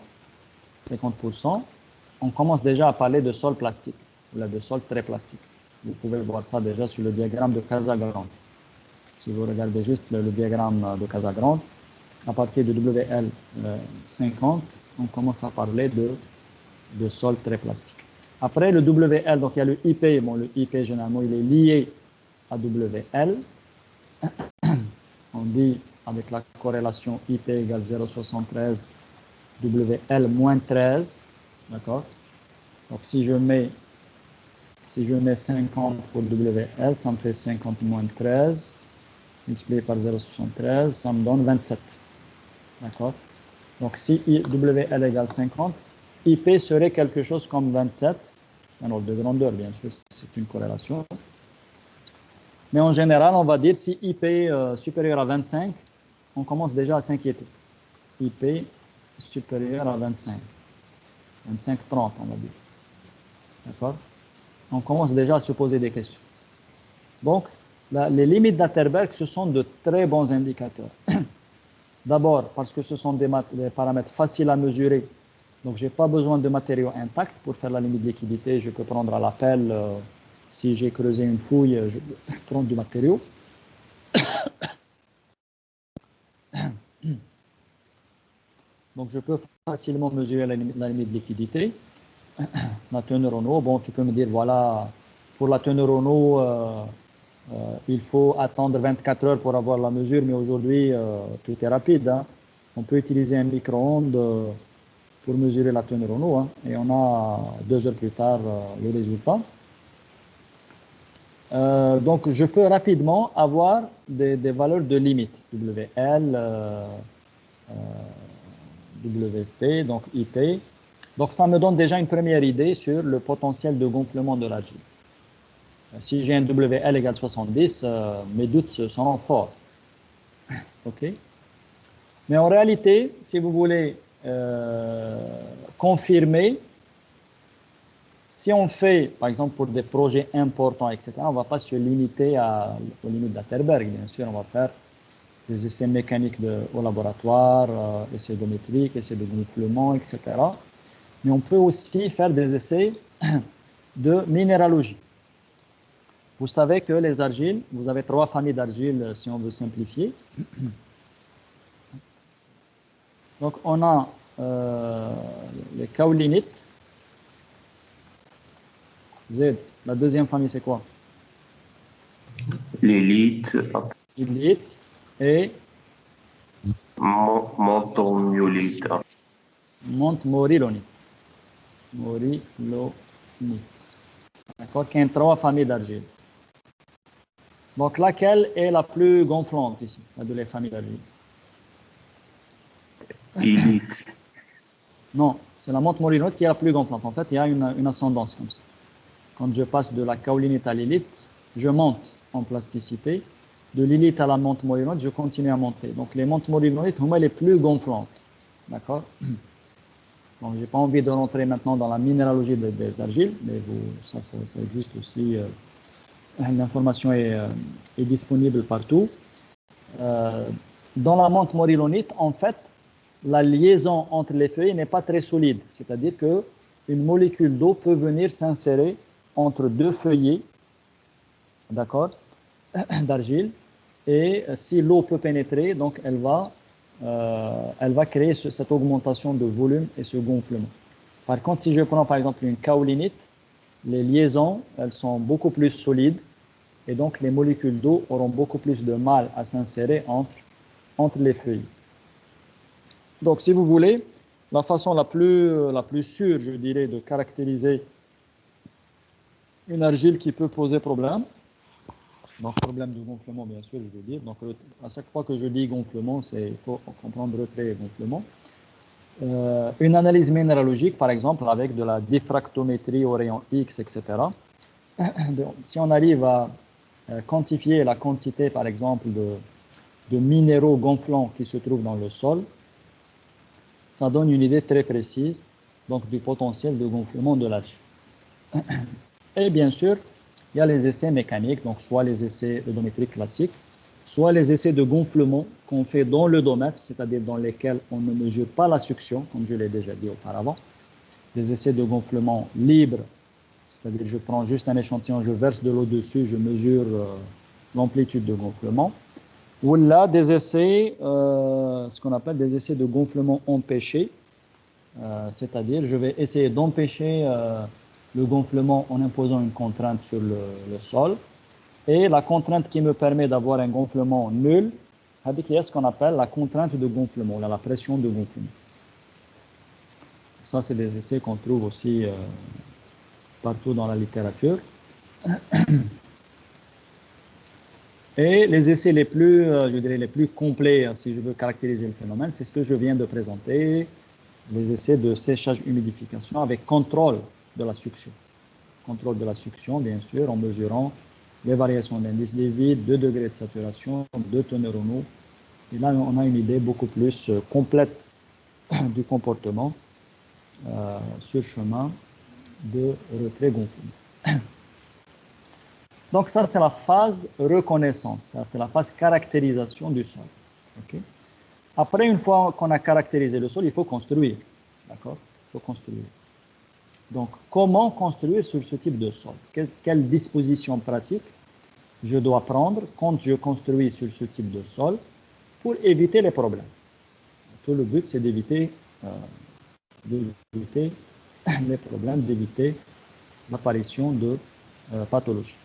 on commence déjà à parler de sol plastique, ou là, de sol très plastique. Vous pouvez voir ça déjà sur le diagramme de Casagrande. Si vous regardez juste le diagramme de Casagrande, à partir de WL 50, on commence à parler de sol très plastique. Après le WL, donc il y a le IP. Bon, le IP, généralement, il est lié à WL. On dit avec la corrélation IP égale 0,73, WL moins 13. D'accord? Donc, si je mets 50 pour WL, ça me fait 50 moins 13, multiplié par 0,73, ça me donne 27. D'accord? Donc, si WL égale 50, IP serait quelque chose comme 27. Un ordre de grandeur, bien sûr, c'est une corrélation. Mais en général, on va dire si IP supérieur à 25, on commence déjà à s'inquiéter. IP supérieur à 25. 25-30, on va dire. D'accord? On commence déjà à se poser des questions. Donc, les limites d'Atterberg, ce sont de très bons indicateurs. D'abord, parce que ce sont des paramètres faciles à mesurer. Donc, je n'ai pas besoin de matériaux intacts pour faire la limite de liquidité. Je peux prendre à la pelle, si j'ai creusé une fouille, je peux prendre du matériau. Donc, je peux facilement mesurer la limite de liquidité. La teneur en eau, bon, tu peux me dire, voilà, pour la teneur en eau, il faut attendre 24 heures pour avoir la mesure, mais aujourd'hui, tout est rapide. Hein. On peut utiliser un micro-ondes pour mesurer la teneur en eau, hein, et on a 2 heures plus tard le résultat. Donc, je peux rapidement avoir des valeurs de limite, WL, WP, donc IP. Donc, ça me donne déjà une première idée sur le potentiel de gonflement de l'argile. Si j'ai un WL égale 70, mes doutes seront forts. OK? Mais en réalité, si vous voulez confirmer, si on fait, par exemple, pour des projets importants, etc., on ne va pas se limiter aux limites d'Atterberg. Bien sûr, on va faire des essais mécaniques au laboratoire, essais odométriques, essais de gonflement, etc. Mais on peut aussi faire des essais de minéralogie. Vous savez que les argiles, vous avez 3 familles d'argiles si on veut simplifier. Donc, on a les kaolinites. Z, la deuxième famille, c'est quoi? L'élite, Lilite et montomiolite. montmorilonite. Morilonite. d'accord, qui a trois familles d'argile. Donc, laquelle est la plus gonflante ici, la de les familles d'argile? Élite. Non, c'est la menthe morinote qui est la plus gonflante. En fait, il y a une ascendance comme ça. Quand je passe de la kaolinite à l'élite, je monte en plasticité. De l'élite à la menthe morinote, je continue à monter. Donc, les menthes morinotes sont les plus gonflantes. D'accord? Donc, je n'ai pas envie de rentrer maintenant dans la minéralogie des argiles, mais ça existe aussi. L'information est disponible partout. Dans la menthe morilonite, en fait, la liaison entre les feuilles n'est pas très solide. C'est-à-dire qu'une molécule d'eau peut venir s'insérer entre deux feuillets, d'accord, d'argile. Et si l'eau peut pénétrer, donc elle va créer cette augmentation de volume et ce gonflement. Par contre, si je prends par exemple une kaolinite, les liaisons, elles sont beaucoup plus solides et donc les molécules d'eau auront beaucoup plus de mal à s'insérer entre les feuilles. Donc, si vous voulez, la façon la plus sûre, je dirais, de caractériser une argile qui peut poser problème, donc problème de gonflement, bien sûr, je veux dire. Donc, à chaque fois que je dis gonflement, il faut comprendre retrait et gonflement. Une analyse minéralogique, par exemple, avec de la diffractométrie au rayon X, etc. Si on arrive à quantifier la quantité, par exemple, de minéraux gonflants qui se trouvent dans le sol, ça donne une idée très précise donc, du potentiel de gonflement de l'argile. Et bien sûr, il y a les essais mécaniques, donc soit les essais odométriques classiques, soit les essais de gonflement qu'on fait dans l'odomètre, c'est-à-dire dans lesquels on ne mesure pas la succion, comme je l'ai déjà dit auparavant. Des essais de gonflement libre, c'est-à-dire je prends juste un échantillon, je verse de l'eau dessus, je mesure l'amplitude de gonflement. Ou là, des essais, ce qu'on appelle des essais de gonflement empêché, c'est-à-dire je vais essayer d'empêcher le gonflement en imposant une contrainte sur le sol. Et la contrainte qui me permet d'avoir un gonflement nul, c'est ce qu'on appelle la contrainte de gonflement, la pression de gonflement. Ça, c'est des essais qu'on trouve aussi partout dans la littérature. Et les essais les plus, je dirais, les plus complets, si je veux caractériser le phénomène, c'est ce que je viens de présenter, les essais de séchage-humidification avec contrôle de la succion. Contrôle de la succion, bien sûr, en mesurant les variations d'indice des vides, de degrés de saturation, de teneur en eau. Et là, on a une idée beaucoup plus complète du comportement sur chemin de retrait-gonflement. Donc ça, c'est la phase reconnaissance, ça c'est la phase caractérisation du sol. Okay? Après, une fois qu'on a caractérisé le sol, il faut construire. D'accord? Il faut construire. Donc, comment construire sur ce type de sol? Quelle disposition pratique je dois prendre quand je construis sur ce type de sol pour éviter les problèmes? Tout le but, c'est d'éviter les problèmes, d'éviter l'apparition de pathologies.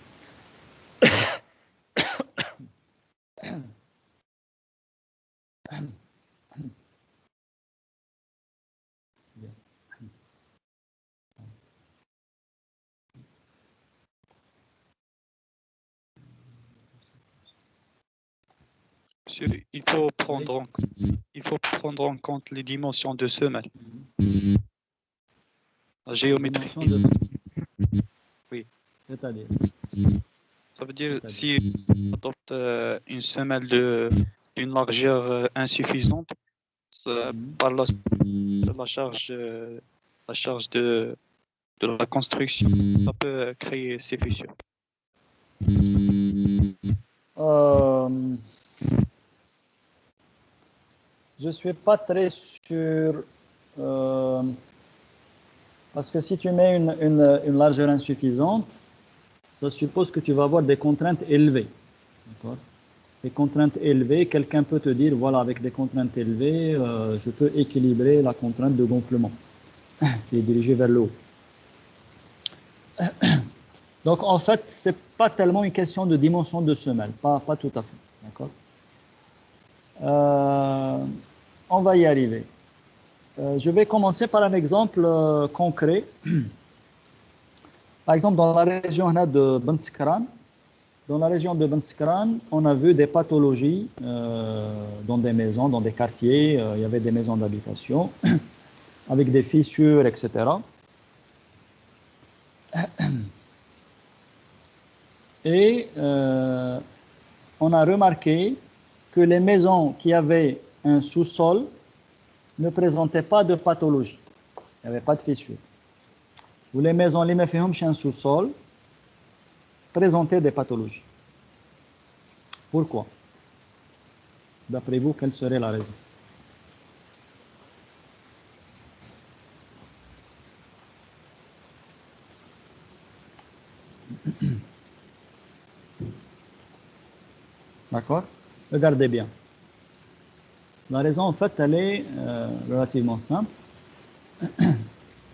Monsieur, il faut prendre en compte les dimensions de semelle. La géométrie. Oui. C'est-à-dire? Ça veut dire si on adopte une semelle d'une largeur insuffisante, par la charge de la construction, ça peut créer ces fissures. Je ne suis pas très sûr, parce que si tu mets une largeur insuffisante, ça suppose que tu vas avoir des contraintes élevées. D'accord? Des contraintes élevées, quelqu'un peut te dire, voilà, avec des contraintes élevées, je peux équilibrer la contrainte de gonflement qui est dirigée vers le haut. Donc, en fait, ce n'est pas tellement une question de dimension de semelle, pas tout à fait. D'accord? On va y arriver. Je vais commencer par un exemple concret. Par exemple, dans la région de Ben Skran, on a vu des pathologies dans des maisons, dans des quartiers. Il y avait des maisons d'habitation avec des fissures, etc. Et on a remarqué que les maisons qui avaient un sous-sol ne présentaient pas de pathologie. Il n'y avait pas de fissures. Ou les maisons, les méfihom chez un sous-sol, présentaient des pathologies. Pourquoi? D'après vous, quelle serait la raison? D'accord? Regardez bien. La raison, en fait, elle est relativement simple.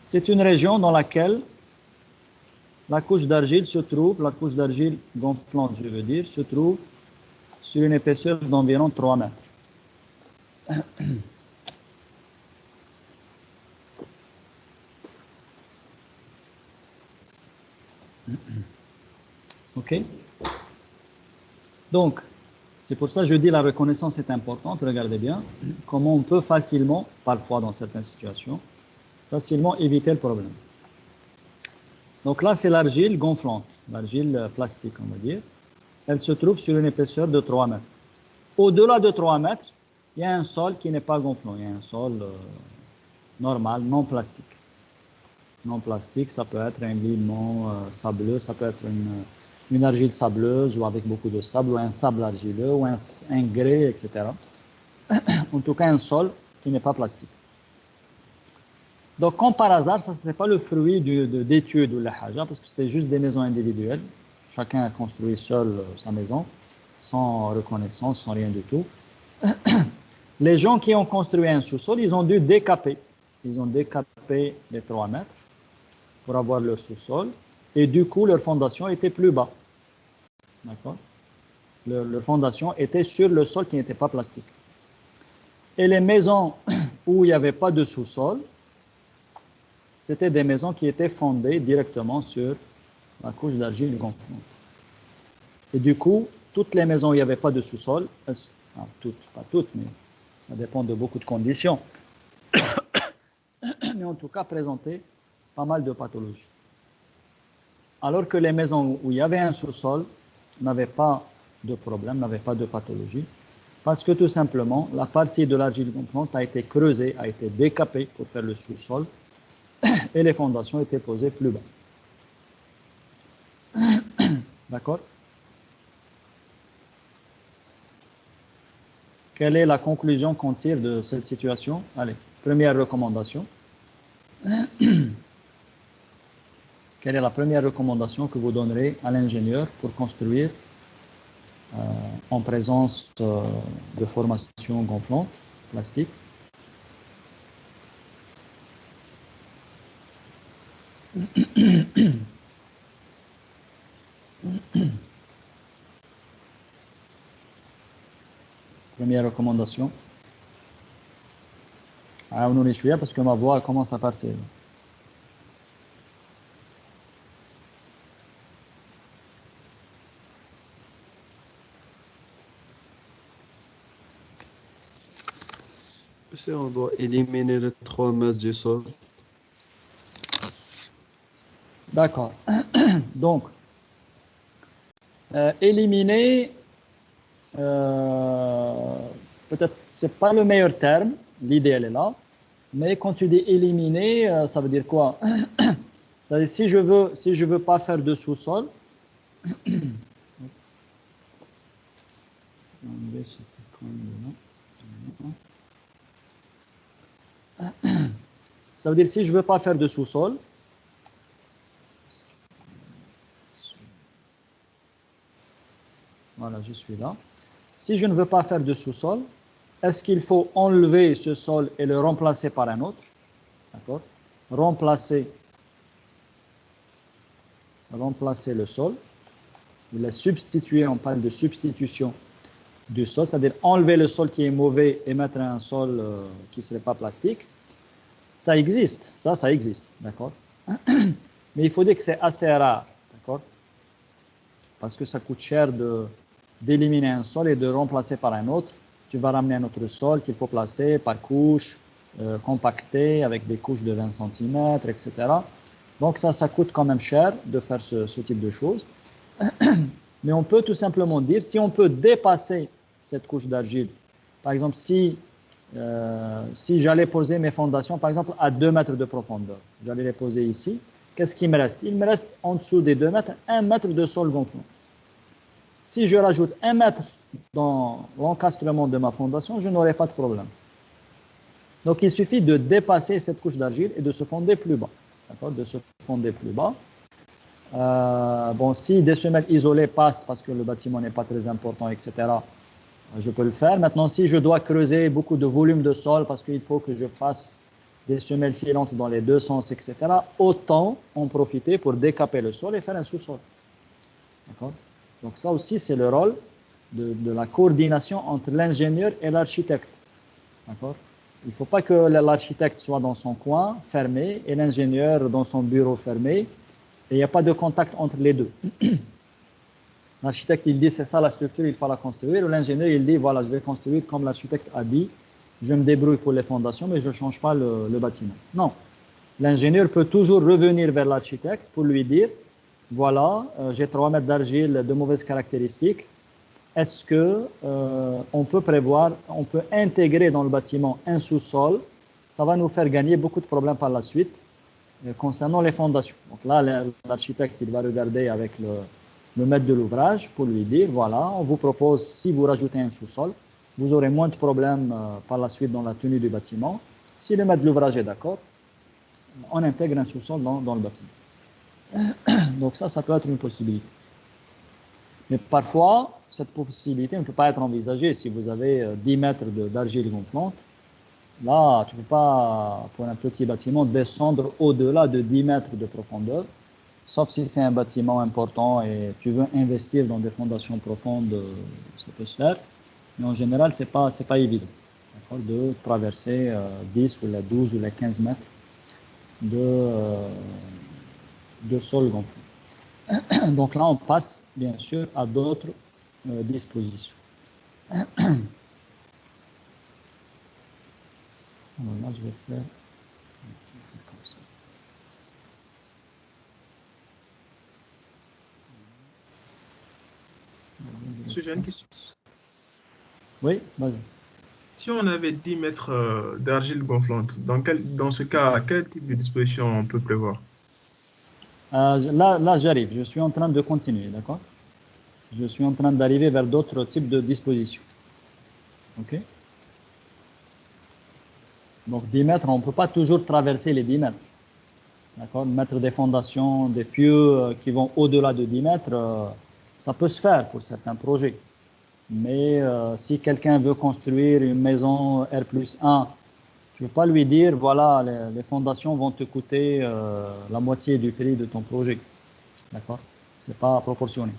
C'est une région dans laquelle la couche d'argile se trouve, la couche d'argile gonflante, je veux dire, se trouve sur une épaisseur d'environ 3 mètres. OK? Donc, c'est pour ça que je dis la reconnaissance est importante. Regardez bien comment on peut facilement, parfois dans certaines situations, facilement éviter le problème. Donc là, c'est l'argile gonflante, l'argile plastique, on va dire. Elle se trouve sur une épaisseur de 3 mètres. Au-delà de 3 mètres, il y a un sol qui n'est pas gonflant. Il y a un sol normal, non plastique. Non plastique, ça peut être un limon sableux, ça peut être une argile sableuse ou avec beaucoup de sable, ou un sable argileux, ou un grès, etc. En tout cas, un sol qui n'est pas plastique. Donc, comme par hasard, ça, ce n'était pas le fruit d'études ou la haja, parce que c'était juste des maisons individuelles. Chacun a construit seul sa maison, sans reconnaissance, sans rien du tout. Les gens qui ont construit un sous-sol, ils ont dû décaper. Ils ont décapé les 3 mètres pour avoir leur sous-sol. Et du coup, leur fondation était plus bas. D'accord? Leur fondation était sur le sol qui n'était pas plastique. Et les maisons où il n'y avait pas de sous-sol, c'était des maisons qui étaient fondées directement sur la couche d'argile gonflante. Et du coup, toutes les maisons où il n'y avait pas de sous-sol, toutes, pas toutes, mais ça dépend de beaucoup de conditions, mais en tout cas présentaient pas mal de pathologies. Alors que les maisons où il y avait un sous-sol n'avaient pas de problème, n'avaient pas de pathologie, parce que tout simplement, la partie de l'argile gonflante a été creusée, a été décapée pour faire le sous-sol, et les fondations étaient posées plus bas. D'accord? Quelle est la conclusion qu'on tire de cette situation? Allez, première recommandation. Quelle est la première recommandation que vous donnerez à l'ingénieur pour construire en présence de formation gonflante, plastique? Première recommandation. Ah, on est chouïa parce que ma voix commence à partir. On doit éliminer les 3 mètres du sol. D'accord. Donc, éliminer, peut-être c'est pas le meilleur terme, l'idée elle est là, mais quand tu dis éliminer, ça veut dire quoi? Ça veut dire si je veux pas faire de sous-sol, ça veut dire si je veux pas faire de sous-sol, voilà, je suis là. Si je ne veux pas faire de sous-sol, est-ce qu'il faut enlever ce sol et le remplacer par un autre? D'accord? Remplacer le sol. Il est substitué, on parle de substitution du sol, c'est-à-dire enlever le sol qui est mauvais et mettre un sol qui ne serait pas plastique. Ça existe, ça existe, d'accord? Mais il faut dire que c'est assez rare, d'accord? Parce que ça coûte cher d'éliminer un sol et de remplacer par un autre. Tu vas ramener un autre sol qu'il faut placer par couche, compacté, avec des couches de 20 cm, etc. Donc ça coûte quand même cher de faire ce type de choses. Mais on peut tout simplement dire, si on peut dépasser cette couche d'argile, par exemple, si j'allais poser mes fondations, par exemple, à 2 mètres de profondeur, j'allais les poser ici, qu'est-ce qu'il me reste? Il me reste en dessous des 2 mètres, 1 mètre de sol gonflant. Si je rajoute 1 mètre dans l'encastrement de ma fondation, je n'aurai pas de problème. Donc, il suffit de dépasser cette couche d'argile et de se fonder plus bas. D'accord? De se fonder plus bas. Bon, si des semelles isolées passent parce que le bâtiment n'est pas très important, etc., je peux le faire. Maintenant, si je dois creuser beaucoup de volume de sol parce qu'il faut que je fasse des semelles filantes dans les deux sens, etc., autant en profiter pour décaper le sol et faire un sous-sol. D'accord? Donc ça aussi, c'est le rôle de la coordination entre l'ingénieur et l'architecte. D'accord? Il ne faut pas que l'architecte soit dans son coin fermé et l'ingénieur dans son bureau fermé. Et il n'y a pas de contact entre les deux. L'architecte, il dit, c'est ça la structure, il faut la construire. Ou l'ingénieur, il dit, voilà, je vais construire comme l'architecte a dit. Je me débrouille pour les fondations, mais je ne change pas le bâtiment. Non. L'ingénieur peut toujours revenir vers l'architecte pour lui dire, voilà, j'ai 3 mètres d'argile de mauvaises caractéristiques. Est-ce que on peut prévoir, on peut intégrer dans le bâtiment un sous-sol? Ça va nous faire gagner beaucoup de problèmes par la suite concernant les fondations. Donc là, l'architecte, il va regarder avec le maître de l'ouvrage pour lui dire, voilà, on vous propose, si vous rajoutez un sous-sol, vous aurez moins de problèmes par la suite dans la tenue du bâtiment. Si le maître de l'ouvrage est d'accord, on intègre un sous-sol dans le bâtiment. Donc ça peut être une possibilité. Mais parfois, cette possibilité ne peut pas être envisagée. Si vous avez 10 mètres d'argile gonflante, là, tu ne peux pas, pour un petit bâtiment, descendre au-delà de 10 mètres de profondeur, sauf si c'est un bâtiment important et tu veux investir dans des fondations profondes, ça peut se faire. Mais en général, ce n'est pas évident de traverser 10 ou les 12 ou les 15 mètres de sol gonflant. Donc là, on passe, bien sûr, à d'autres dispositions. Alors là, je vais faire comme ça. Monsieur, j'ai une question. Oui, vas-y. Si on avait 10 mètres d'argile gonflante, dans ce cas, quel type de disposition on peut prévoir? Là, j'arrive. Je suis en train de continuer, d'accord? Je suis en train d'arriver vers d'autres types de dispositions. OK? Donc, 10 mètres, on ne peut pas toujours traverser les 10 mètres. D'accord? Mettre des fondations, des pieux qui vont au-delà de 10 mètres, ça peut se faire pour certains projets. Mais si quelqu'un veut construire une maison R+1, tu ne peux pas lui dire, voilà, les fondations vont te coûter la moitié du prix de ton projet. D'accord? Ce n'est pas proportionné.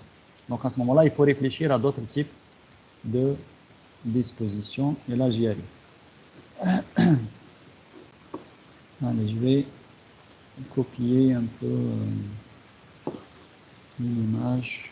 Donc, à ce moment-là, il faut réfléchir à d'autres types de dispositions. Et là, j'y arrive. Allez, je vais copier un peu l'image.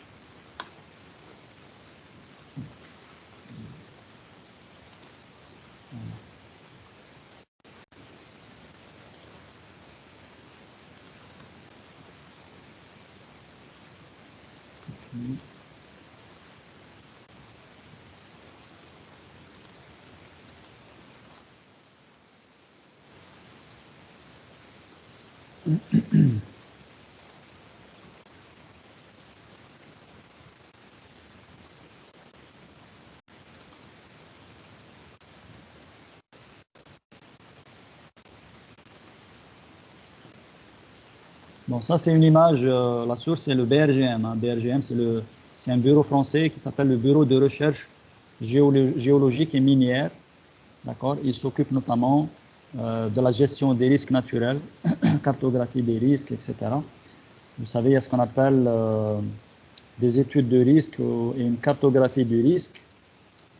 Bon, ça c'est une image, la source c'est le BRGM. Hein. BRGM c'est un bureau français qui s'appelle le Bureau de recherche géologique et minière. D'accord? Il s'occupe notamment de la gestion des risques naturels, cartographie des risques, etc. Vous savez, il y a ce qu'on appelle des études de risque et une cartographie du risque.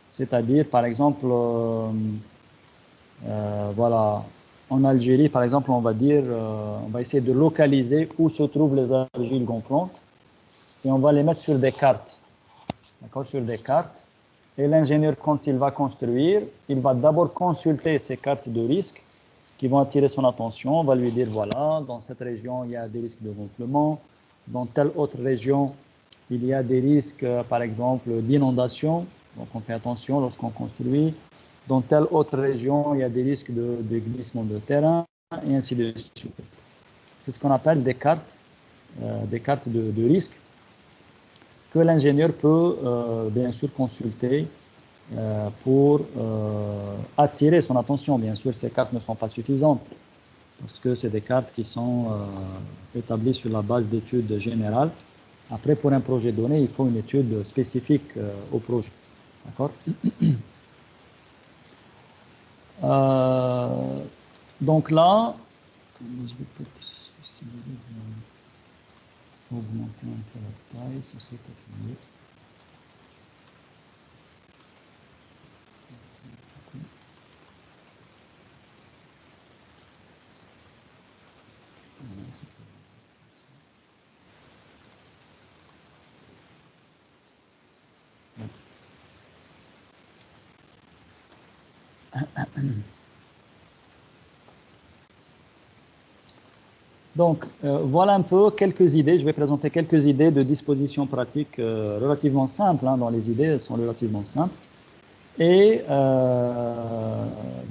C'est-à-dire, par exemple, voilà, en Algérie, par exemple, on va dire, on va essayer de localiser où se trouvent les argiles gonflantes et on va les mettre sur des cartes, d'accord, sur des cartes. Et l'ingénieur, quand il va construire, il va d'abord consulter ces cartes de risque qui vont attirer son attention. On va lui dire, voilà, dans cette région, il y a des risques de gonflement. Dans telle autre région, il y a des risques, par exemple, d'inondation. Donc, on fait attention lorsqu'on construit. Dans telle autre région, il y a des risques de glissement de terrain, et ainsi de suite. C'est ce qu'on appelle des cartes de risque que l'ingénieur peut, bien sûr, consulter pour attirer son attention. Bien sûr, ces cartes ne sont pas suffisantes parce que c'est des cartes qui sont établies sur la base d'études générales. Après, pour un projet donné, il faut une étude spécifique au projet. D'accord? Donc là, je vais peut-être augmenter un peu la taille, ça serait peut-être mieux. Donc, voilà un peu quelques idées. Je vais présenter quelques idées de dispositions pratiques relativement simples. Dans les idées, elles sont relativement simples. Et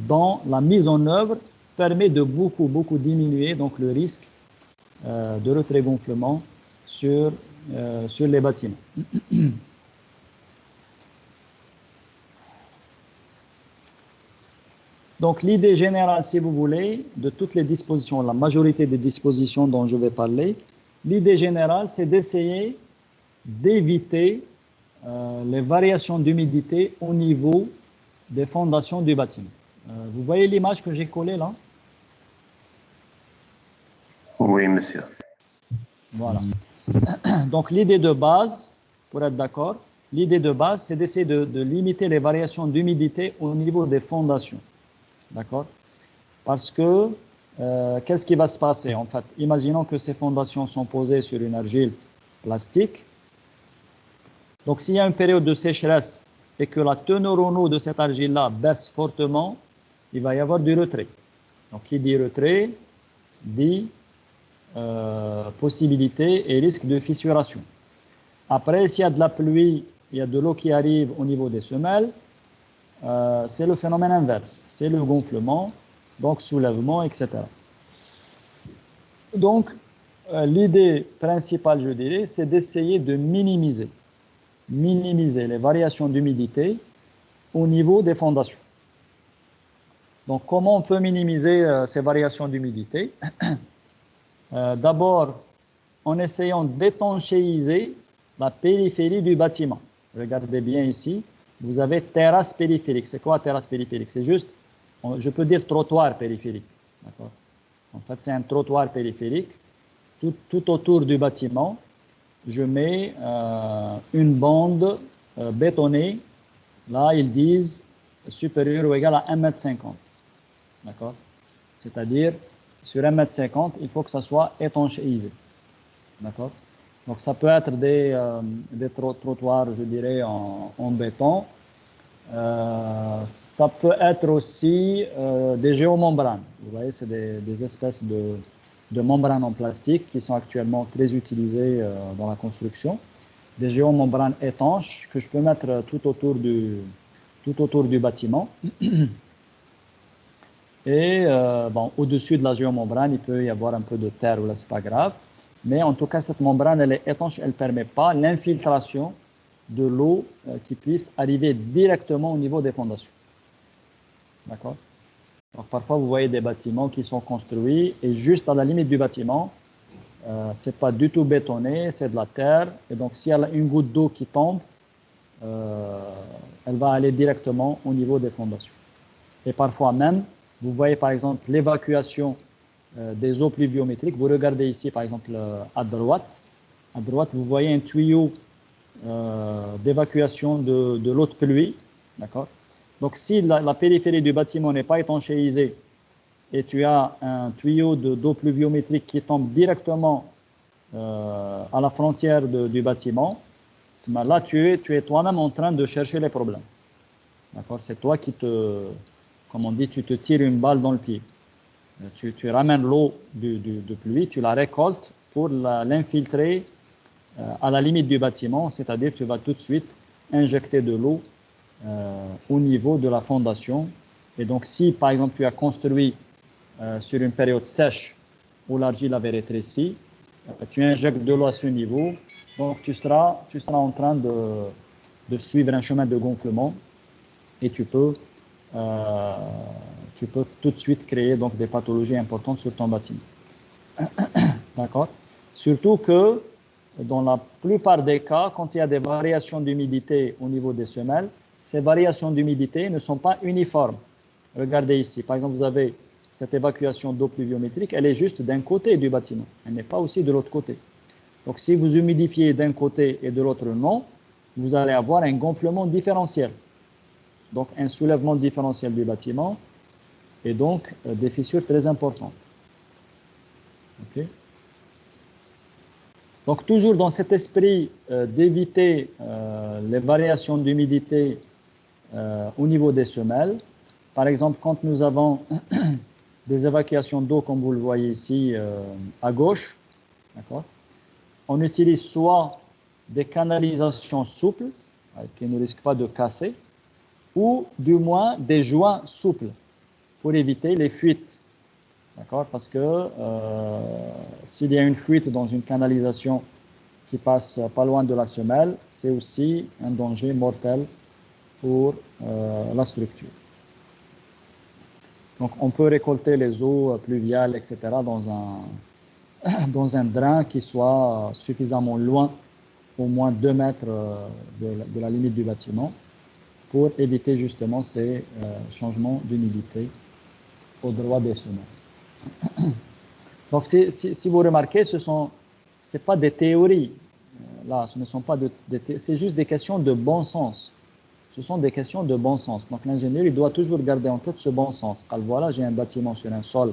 dans la mise en œuvre, permet de beaucoup diminuer donc, le risque de retrait-gonflement sur les bâtiments. Donc l'idée générale, si vous voulez, de toutes les dispositions, la majorité des dispositions dont je vais parler, l'idée générale, c'est d'essayer d'éviter les variations d'humidité au niveau des fondations du bâtiment. Vous voyez l'image que j'ai collée là? Oui, monsieur. Voilà. Donc l'idée de base, pour être d'accord, l'idée de base, c'est d'essayer de limiter les variations d'humidité au niveau des fondations. D'accord? Parce que, qu'est-ce qui va se passer en fait? Imaginons que ces fondations sont posées sur une argile plastique. Donc, s'il y a une période de sécheresse et que la teneur en eau de cette argile-là baisse fortement, il va y avoir du retrait. Donc, qui dit retrait, dit possibilité et risque de fissuration. Après, s'il y a de la pluie, il y a de l'eau qui arrive au niveau des semelles, c'est le phénomène inverse, c'est le gonflement, donc soulèvement, etc. Donc, l'idée principale, je dirais, c'est d'essayer de minimiser les variations d'humidité au niveau des fondations. Donc, comment on peut minimiser ces variations d'humidité? D'abord, en essayant d'étanchéiser la périphérie du bâtiment. Regardez bien ici. Vous avez terrasse périphérique. C'est quoi terrasse périphérique? C'est juste, je peux dire trottoir périphérique. D'accord? En fait, c'est un trottoir périphérique. Tout autour du bâtiment, je mets une bande bétonnée. Là, ils disent supérieure ou égale à 1,50 m. D'accord? C'est-à-dire, sur 1,50 m, il faut que ça soit étanchéisé. D'accord? Donc, ça peut être des trottoirs, je dirais, en béton. Ça peut être aussi des géomembranes. Vous voyez, c'est des espèces de membranes en plastique qui sont actuellement très utilisées dans la construction. Des géomembranes étanches que je peux mettre tout autour du bâtiment. Et bon, au-dessus de la géomembrane, il peut y avoir un peu de terre, là, c'est pas grave. Mais en tout cas, cette membrane, elle est étanche, elle ne permet pas l'infiltration de l'eau qui puisse arriver directement au niveau des fondations. D'accord? Alors, parfois, vous voyez des bâtiments qui sont construits et juste à la limite du bâtiment, ce n'est pas du tout bétonné, c'est de la terre. Et donc, s'il y a une goutte d'eau qui tombe, elle va aller directement au niveau des fondations. Et parfois même, vous voyez par exemple l'évacuation des eaux pluviométriques. Vous regardez ici, par exemple, à droite. À droite, vous voyez un tuyau d'évacuation de l'eau de pluie. D'accord? Donc, si la périphérie du bâtiment n'est pas étanchéisée et tu as un tuyau d'eau pluviométrique qui tombe directement à la frontière du bâtiment, là, tu es toi-même en train de chercher les problèmes. D'accord? C'est toi qui comme on dit, tu te tires une balle dans le pied. Tu ramènes l'eau de pluie, tu la récoltes pour l'infiltrer à la limite du bâtiment, c'est-à-dire tu vas tout de suite injecter de l'eau au niveau de la fondation. Et donc, si par exemple tu as construit sur une période sèche où l'argile avait rétréci, tu injectes de l'eau à ce niveau, donc tu seras en train de suivre un chemin de gonflement et tu peux tout de suite créer donc des pathologies importantes sur ton bâtiment. D'accord? Surtout que dans la plupart des cas, quand il y a des variations d'humidité au niveau des semelles, ces variations d'humidité ne sont pas uniformes. Regardez ici, par exemple, vous avez cette évacuation d'eau pluviométrique, elle est juste d'un côté du bâtiment, elle n'est pas aussi de l'autre côté. Donc si vous humidifiez d'un côté et de l'autre non, vous allez avoir un gonflement différentiel. Donc un soulèvement différentiel du bâtiment et donc des fissures très importantes. Okay. Donc toujours dans cet esprit d'éviter les variations d'humidité au niveau des semelles, par exemple quand nous avons des évacuations d'eau comme vous le voyez ici à gauche, d'accord, on utilise soit des canalisations souples qui ne risquent pas de casser, ou du moins des joints souples pour éviter les fuites. D'accord? Parce que s'il y a une fuite dans une canalisation qui passe pas loin de la semelle, c'est aussi un danger mortel pour la structure. Donc on peut récolter les eaux pluviales, etc. dans un drain qui soit suffisamment loin, au moins 2 mètres de la limite du bâtiment, pour éviter justement ces changements d'humidité au droit des semelles. Donc si vous remarquez, ce n'est pas des théories, là, ce ne sont pas c'est juste des questions de bon sens. Ce sont des questions de bon sens. Donc l'ingénieur, il doit toujours garder en tête ce bon sens. Alors voilà, j'ai un bâtiment sur un sol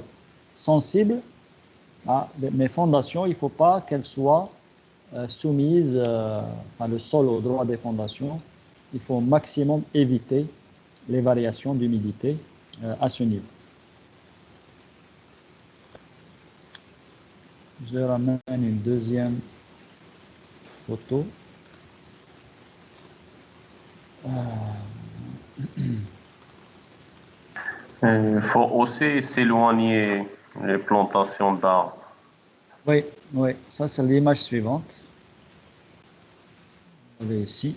sensible, mes fondations, il ne faut pas qu'elles soient soumises, le sol au droit des fondations. Il faut au maximum éviter les variations d'humidité à ce niveau. Je ramène une deuxième photo. Il faut aussi s'éloigner les plantations d'arbres. Oui, ça c'est l'image suivante. Vous voyez ici.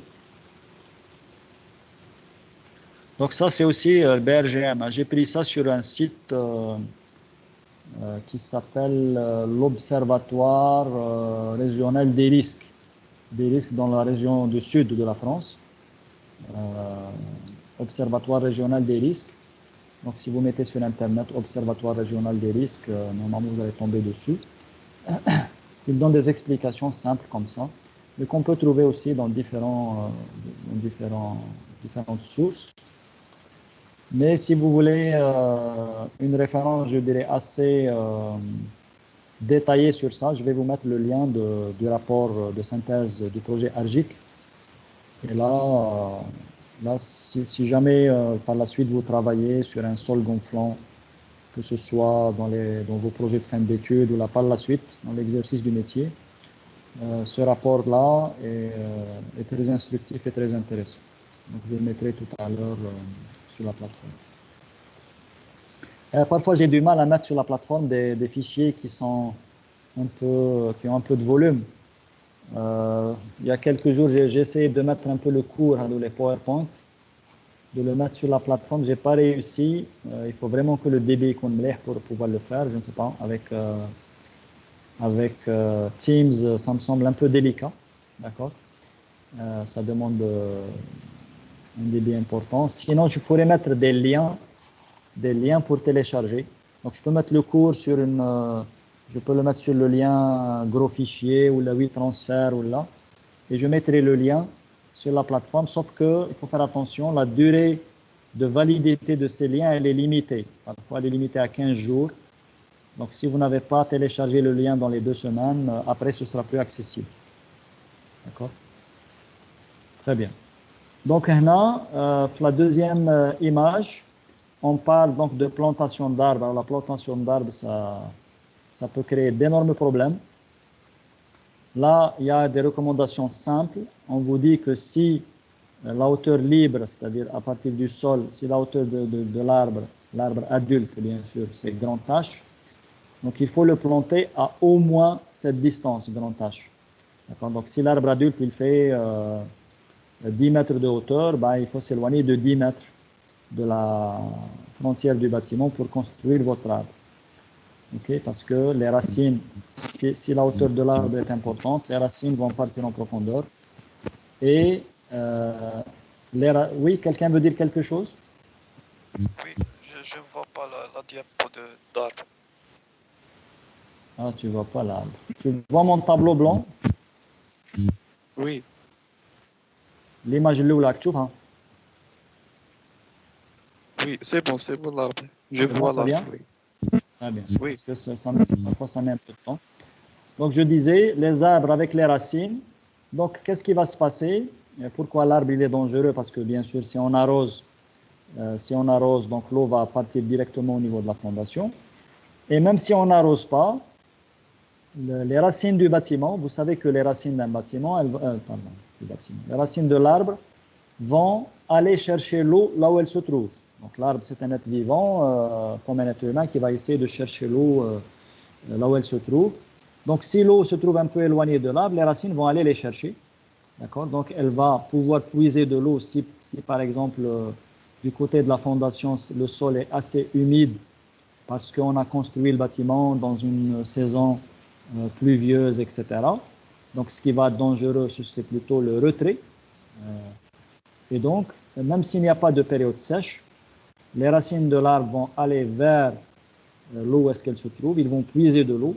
Donc ça c'est aussi le BRGM. J'ai pris ça sur un site qui s'appelle l'Observatoire régional des risques dans la région du sud de la France. Observatoire régional des risques. Donc si vous mettez sur internet Observatoire régional des risques, normalement vous allez tomber dessus. Il donne des explications simples comme ça, mais qu'on peut trouver aussi dans différentes sources. Mais si vous voulez une référence, je dirais, assez détaillée sur ça, je vais vous mettre le lien du rapport de synthèse du projet ARGIC. Et là si jamais par la suite vous travaillez sur un sol gonflant, que ce soit dans vos projets de fin d'études ou là par la suite, dans l'exercice du métier, ce rapport-là est très instructif et très intéressant. Donc je le mettrai tout à l'heure sur la plateforme. Parfois j'ai du mal à mettre sur la plateforme des fichiers qui ont un peu de volume. Il y a quelques jours, j'ai essayé de mettre un peu le cours, les PowerPoint, de le mettre sur la plateforme. Je n'ai pas réussi. Il faut vraiment que le débit soit pour pouvoir le faire. Je ne sais pas, avec Teams, ça me semble un peu délicat. D'accord? Ça demande un débit important. Sinon, je pourrais mettre des liens pour télécharger. Donc, je peux mettre le cours sur je peux le mettre sur le lien gros fichier ou le WeTransfer ou là. Et je mettrai le lien sur la plateforme, sauf qu'il faut faire attention, la durée de validité de ces liens, elle est limitée. Parfois, elle est limitée à 15 jours. Donc, si vous n'avez pas téléchargé le lien dans les 2 semaines, après, ce sera plus accessible. D'accord? Très bien. Donc, là, la deuxième image, on parle donc de plantation d'arbres. La plantation d'arbres, ça peut créer d'énormes problèmes. Là, il y a des recommandations simples. On vous dit que si la hauteur libre, c'est-à-dire à partir du sol, si la hauteur de l'arbre adulte, bien sûr, c'est grande tâche, donc il faut le planter à au moins cette distance, grande tâche. Donc si l'arbre adulte, il fait 10 mètres de hauteur, ben, il faut s'éloigner de 10 mètres de la frontière du bâtiment pour construire votre arbre. Okay? Parce que les racines, si la hauteur de l'arbre est importante, les racines vont partir en profondeur. Et oui, quelqu'un veut dire quelque chose? Oui, je ne vois pas la diapo d'arbre. Ah, tu ne vois pas l'arbre. Tu vois mon tableau blanc? Oui. L'image là que tu vois. Oui, c'est bon l'arbre. Je Bon, vois ça l'arbre. vient? Oui. Très bien. Oui. Parce que parfois, ça met un peu de temps. Donc, je disais, les arbres avec les racines. Donc, qu'est-ce qui va se passer? Et pourquoi l'arbre il est dangereux? Parce que, bien sûr, si on arrose, donc l'eau va partir directement au niveau de la fondation. Et même si on n'arrose pas, les racines du bâtiment, vous savez que les racines d'un bâtiment, les racines de l'arbre vont aller chercher l'eau là où elle se trouve. Donc l'arbre, c'est un être vivant, comme un être humain, qui va essayer de chercher l'eau là où elle se trouve. Donc si l'eau se trouve un peu éloignée de l'arbre, les racines vont aller les chercher. D'accord? Donc elle va pouvoir puiser de l'eau si par exemple, du côté de la fondation, le sol est assez humide parce qu'on a construit le bâtiment dans une saison pluvieuse, etc. Donc ce qui va être dangereux, c'est plutôt le retrait. Et donc, même s'il n'y a pas de période sèche, les racines de l'arbre vont aller vers l'eau où est-ce qu'elle se trouve, ils vont puiser de l'eau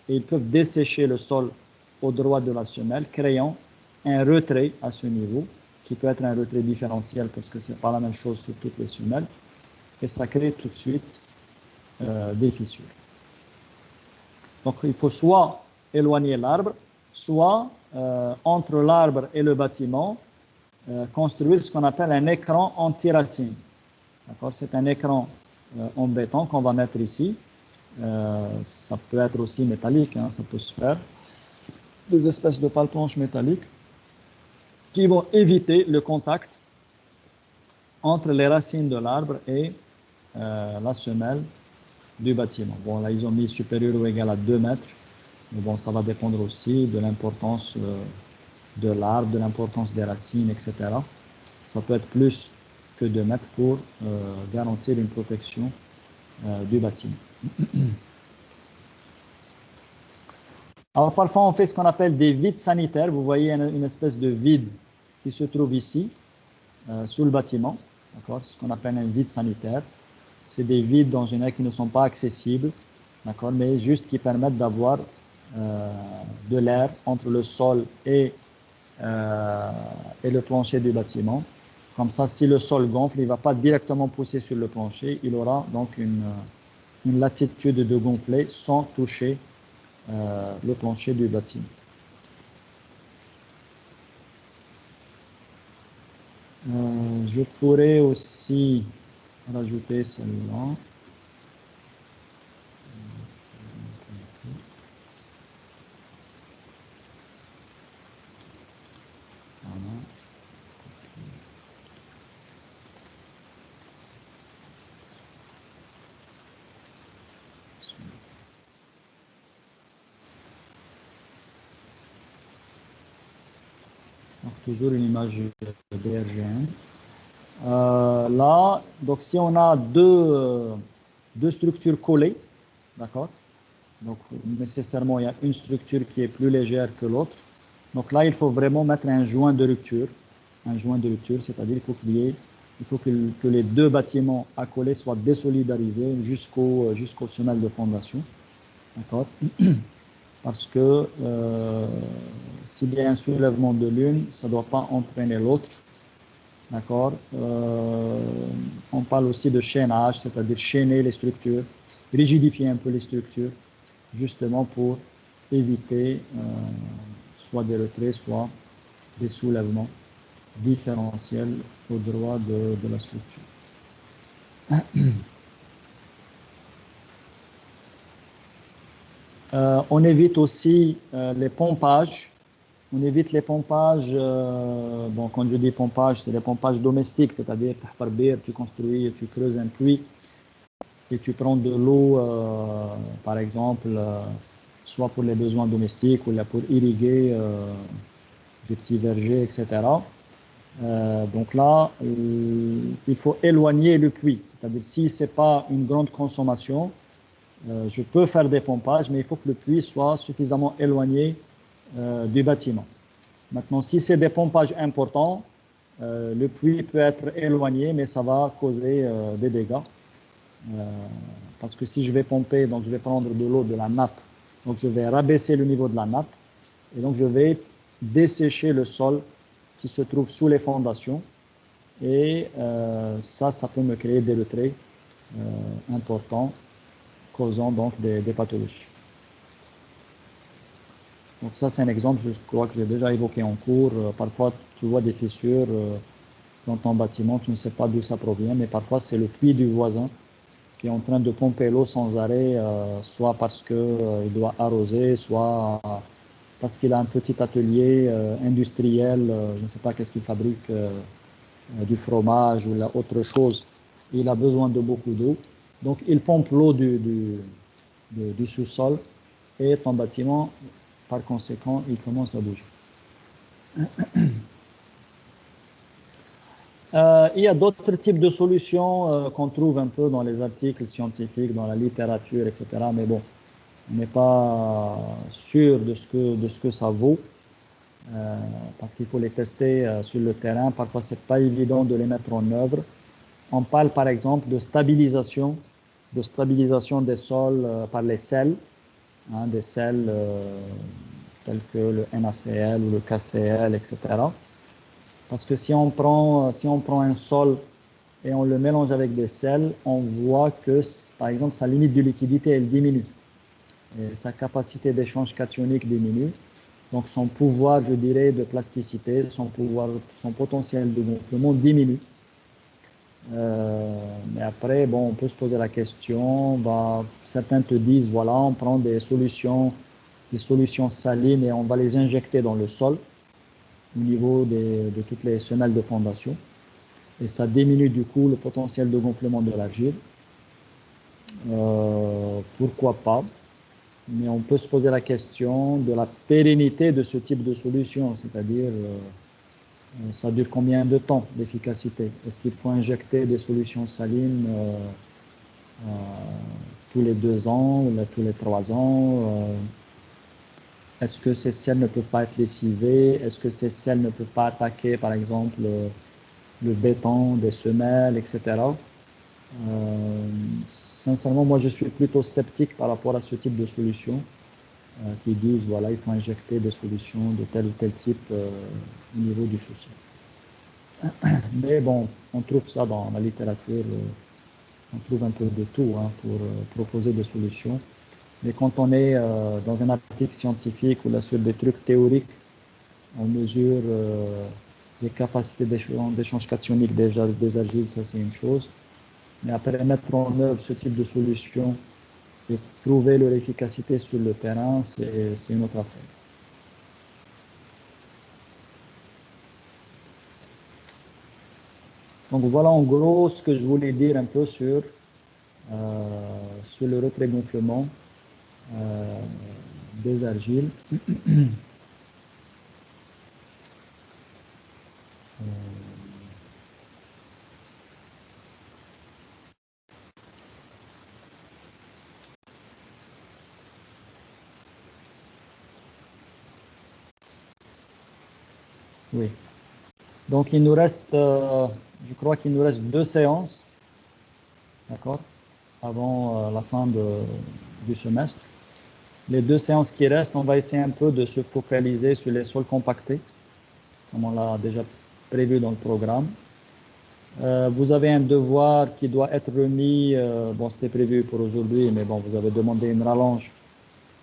et ils peuvent dessécher le sol au droit de la semelle, créant un retrait à ce niveau, qui peut être un retrait différentiel parce que ce n'est pas la même chose sur toutes les semelles, et ça crée tout de suite des fissures. Donc il faut soit éloigner l'arbre, soit entre l'arbre et le bâtiment, construire ce qu'on appelle un écran anti-racine. C'est un écran en béton qu'on va mettre ici. Ça peut être aussi métallique, hein, ça peut se faire. Des espèces de pale-planches métalliques qui vont éviter le contact entre les racines de l'arbre et la semelle du bâtiment. Bon, là, ils ont mis supérieur ou égal à 2 mètres. Mais bon, ça va dépendre aussi de l'importance de l'arbre, de l'importance des racines, etc. Ça peut être plus que 2 mètres pour garantir une protection du bâtiment. Alors, parfois, on fait ce qu'on appelle des vides sanitaires. Vous voyez une espèce de vide qui se trouve ici, sous le bâtiment. C'est ce qu'on appelle un vide sanitaire. C'est des vides dans une aire qui ne sont pas accessibles, mais juste qui permettent d'avoir de l'air entre le sol et le plancher du bâtiment. Comme ça, si le sol gonfle, il ne va pas directement pousser sur le plancher. Il aura donc une latitude de gonfler sans toucher le plancher du bâtiment. Je pourrais aussi rajouter celle-là. Voilà. Donc, toujours une image DRGN. Là, donc si on a deux structures collées, d'accord, donc nécessairement il y a une structure qui est plus légère que l'autre. Donc là, il faut vraiment mettre un joint de rupture. Un joint de rupture, c'est-à-dire il faut que les deux bâtiments accolés soient désolidarisés jusqu'aux semelles de fondation. D'accord? Parce que s'il y a un soulèvement de l'une, ça ne doit pas entraîner l'autre. D'accord. On parle aussi de chaînage, c'est-à-dire chaîner les structures, rigidifier un peu les structures, justement pour éviter soit des retraits, soit des soulèvements différentiels au droit de la structure. On évite aussi les pompages. On évite les pompages, bon, quand je dis pompage, c'est les pompages domestiques, c'est-à-dire tu construis, tu creuses un puits et tu prends de l'eau, par exemple, soit pour les besoins domestiques ou là pour irriguer des petits vergers, etc. Donc là, il faut éloigner le puits, c'est-à-dire si ce n'est pas une grande consommation, je peux faire des pompages, mais il faut que le puits soit suffisamment éloigné du bâtiment. Maintenant, si c'est des pompages importants, le puits peut être éloigné, mais ça va causer des dégâts. Parce que si je vais pomper, donc je vais prendre de l'eau de la nappe, donc je vais rabaisser le niveau de la nappe, et donc je vais dessécher le sol qui se trouve sous les fondations, et ça peut me créer des retraits importants, causant donc des pathologies. Donc ça, c'est un exemple, je crois que j'ai déjà évoqué en cours. Parfois, tu vois des fissures dans ton bâtiment, tu ne sais pas d'où ça provient, mais parfois, c'est le puits du voisin qui est en train de pomper l'eau sans arrêt, soit parce qu'il doit arroser, soit parce qu'il a un petit atelier industriel, je ne sais pas qu'est-ce qu'il fabrique, du fromage ou autre chose. Il a besoin de beaucoup d'eau. Donc, il pompe l'eau du sous-sol et ton bâtiment, par conséquent, il commence à bouger. Il y a d'autres types de solutions qu'on trouve un peu dans les articles scientifiques, dans la littérature, etc. Mais bon, on n'est pas sûr de ce que ça vaut parce qu'il faut les tester sur le terrain. Parfois, ce n'est pas évident de les mettre en œuvre. On parle par exemple de stabilisation des sols par les sels. Des sels tels que le NaCl ou le KCl, etc. Parce que si on prend un sol et on le mélange avec des sels, on voit que, par exemple, sa limite de liquidité, elle diminue. Et sa capacité d'échange cationique diminue. Donc son pouvoir, je dirais, de plasticité, son potentiel de gonflement diminue. Mais après, bon, on peut se poser la question, certains te disent, voilà, on prend des solutions salines et on va les injecter dans le sol au niveau de toutes les semelles de fondation. Et ça diminue du coup le potentiel de gonflement de l'argile. Pourquoi pas? Mais on peut se poser la question de la pérennité de ce type de solution, c'est-à-dire ça dure combien de temps d'efficacité? Est-ce qu'il faut injecter des solutions salines tous les 2 ans ou tous les 3 ans? Est-ce que ces sels ne peuvent pas être lessivés? Est-ce que ces sels ne peuvent pas attaquer, par exemple, le béton des semelles, etc. Sincèrement, moi, je suis plutôt sceptique par rapport à ce type de solution qui disent, voilà, il faut injecter des solutions de tel ou tel type au niveau du sous-sol. Mais bon, on trouve ça dans la littérature, on trouve un peu de tout pour proposer des solutions. Mais quand on est dans un article scientifique ou là sur des trucs théoriques, on mesure les capacités d'échange cationique des argiles, ça c'est une chose. Mais après mettre en œuvre ce type de solution et prouver leur efficacité sur le terrain, c'est une autre affaire. Donc voilà en gros ce que je voulais dire un peu sur le retrait gonflement des argiles. Oui. Donc il nous reste, je crois qu'il nous reste 2 séances, d'accord, avant la fin du semestre. Les 2 séances qui restent, on va essayer un peu de se focaliser sur les sols compactés, comme on l'a déjà prévu dans le programme. Vous avez un devoir qui doit être remis, bon, c'était prévu pour aujourd'hui, mais bon, vous avez demandé une rallonge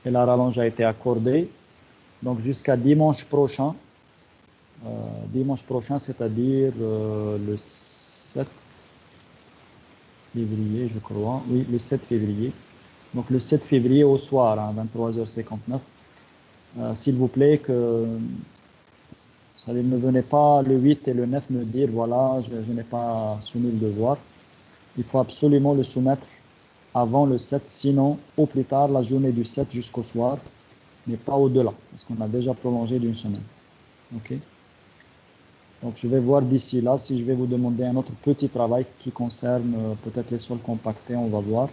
et la rallonge a été accordée. Donc jusqu'à dimanche prochain, c'est-à-dire le 7 février, je crois. Oui, le 7 février. Donc le 7 février au soir, à 23h59. S'il vous plaît, que ça ne venez pas le 8 et le 9 me dire, voilà, je n'ai pas soumis le devoir. Il faut absolument le soumettre avant le 7, sinon au plus tard la journée du 7 jusqu'au soir, mais pas au-delà, parce qu'on a déjà prolongé d'une semaine. Ok. Donc je vais voir d'ici là si je vais vous demander un autre petit travail qui concerne peut-être les sols compactés, on va voir.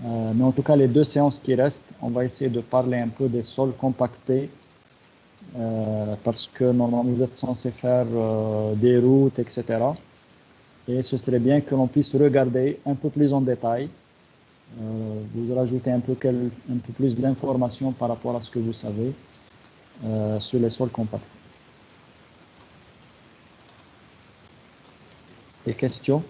Mais en tout cas, les 2 séances qui restent, on va essayer de parler un peu des sols compactés, parce que normalement vous êtes censé faire des routes, etc. Et ce serait bien que l'on puisse regarder un peu plus en détail, vous rajoutez un peu plus d'informations par rapport à ce que vous savez sur les sols compactés. Des questions?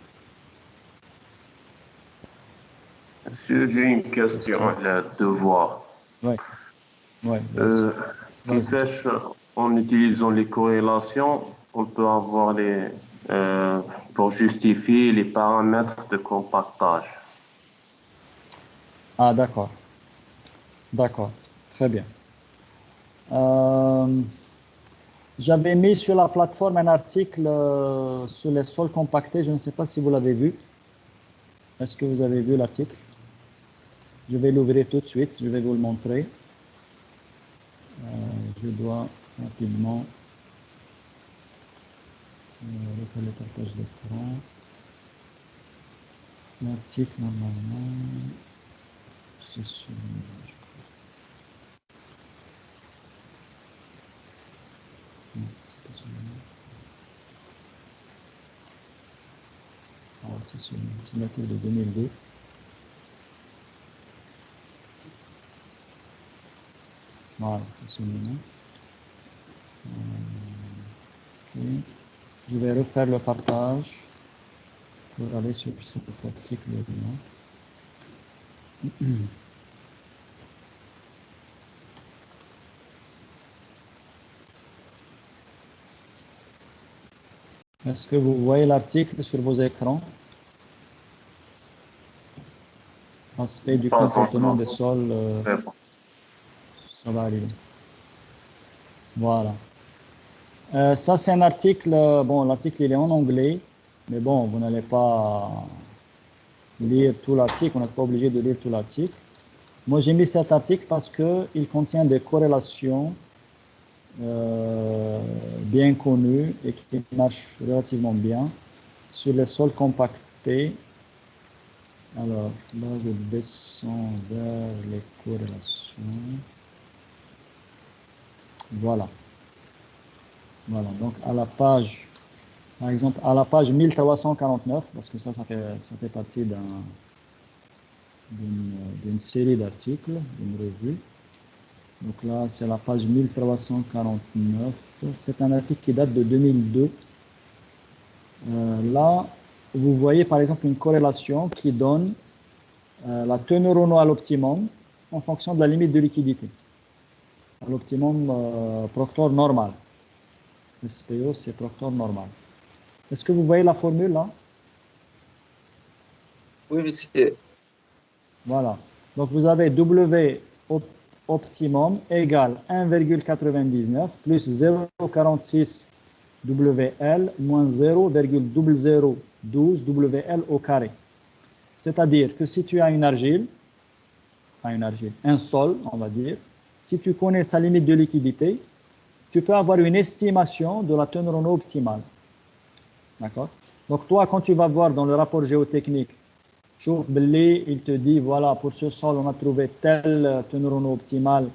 Monsieur, j'ai une question, le devoir. Oui. Ouais, Qui fait, en utilisant les corrélations, on peut avoir pour justifier les paramètres de compactage. Ah, d'accord. D'accord, très bien. J'avais mis sur la plateforme un article sur les sols compactés. Je ne sais pas si vous l'avez vu. Est-ce que vous avez vu l'article? Je vais l'ouvrir tout de suite. Je vais vous le montrer. Je dois rapidement refaire le partage d'écran. L'article, normalement, c'est celui-là. Non, c'est pas celui-là. Ah, c'est celui-là. C'est l'article de 2002. Voilà, c'est celui-là. Okay. Je vais refaire le partage pour aller sur cet article-là. Est-ce que vous voyez l'article sur vos écrans? Aspect du comportement des sols. Ça va arriver. Voilà. Ça, c'est un article. Bon, l'article, il est en anglais. Mais bon, vous n'allez pas lire tout l'article. On n'est pas obligé de lire tout l'article. Moi, j'ai mis cet article parce qu'il contient des corrélations bien connues et qui marchent relativement bien sur les sols compactés. Alors, là, je descends vers les corrélations. Voilà. Voilà, donc à la page, par exemple, à la page 1349, parce que ça fait partie d'une série d'articles, d'une revue. Donc là, c'est la page 1349. C'est un article qui date de 2002. Là, vous voyez par exemple une corrélation qui donne la teneur en eau à l'optimum en fonction de la limite de liquidité. À l'optimum Proctor normal. SPO, c'est Proctor normal. Est-ce que vous voyez la formule là? Oui, monsieur. Voilà. Donc vous avez W optimum égale 1,99 plus 0,46 WL moins 0,0012 WL au carré. C'est-à-dire que si tu as une argile, un sol, on va dire, si tu connais sa limite de liquidité, tu peux avoir une estimation de la teneur en eau optimale. D'accord? Donc toi, quand tu vas voir dans le rapport géotechnique, il te dit, voilà, pour ce sol, on a trouvé telle teneur en eau optimale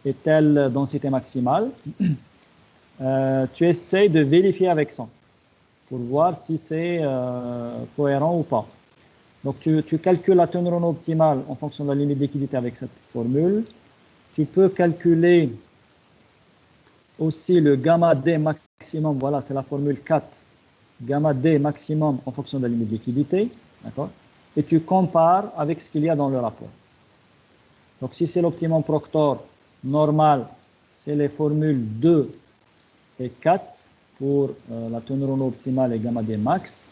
et telle densité maximale. Tu essaies de vérifier avec ça pour voir si c'est cohérent ou pas. Donc, tu calcules la teneur en eau optimale en fonction de la limite de liquidité avec cette formule. Tu peux calculer aussi le gamma D maximum. Voilà, c'est la formule 4 gamma D maximum en fonction de la limite de liquidité, d'accord? Et tu compares avec ce qu'il y a dans le rapport. Donc si c'est l'optimum Proctor normal, c'est les formules 2 et 4 pour la teneur en eau optimale et gamma D max.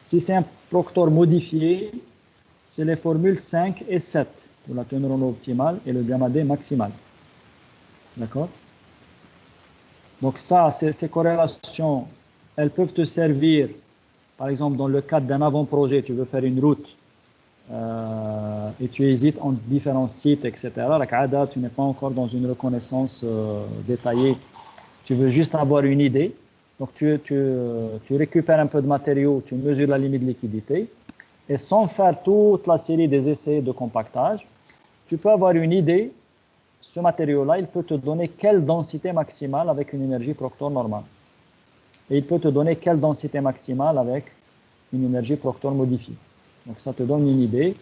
Si c'est un Proctor modifié, c'est les formules 5 et 7 pour la teneur en eau optimale et le gamma D maximal. D'accord? Donc ça, ces corrélations, elles peuvent te servir, par exemple, dans le cadre d'un avant-projet, tu veux faire une route et tu hésites entre différents sites, etc. La CADA, tu n'es pas encore dans une reconnaissance détaillée, tu veux juste avoir une idée. Donc tu récupères un peu de matériaux, tu mesures la limite de liquidité, et sans faire toute la série des essais de compactage, tu peux avoir une idée. Ce matériau-là, il peut te donner quelle densité maximale avec une énergie Proctor normale. Et il peut te donner quelle densité maximale avec une énergie Proctor modifiée. Donc ça te donne une idée.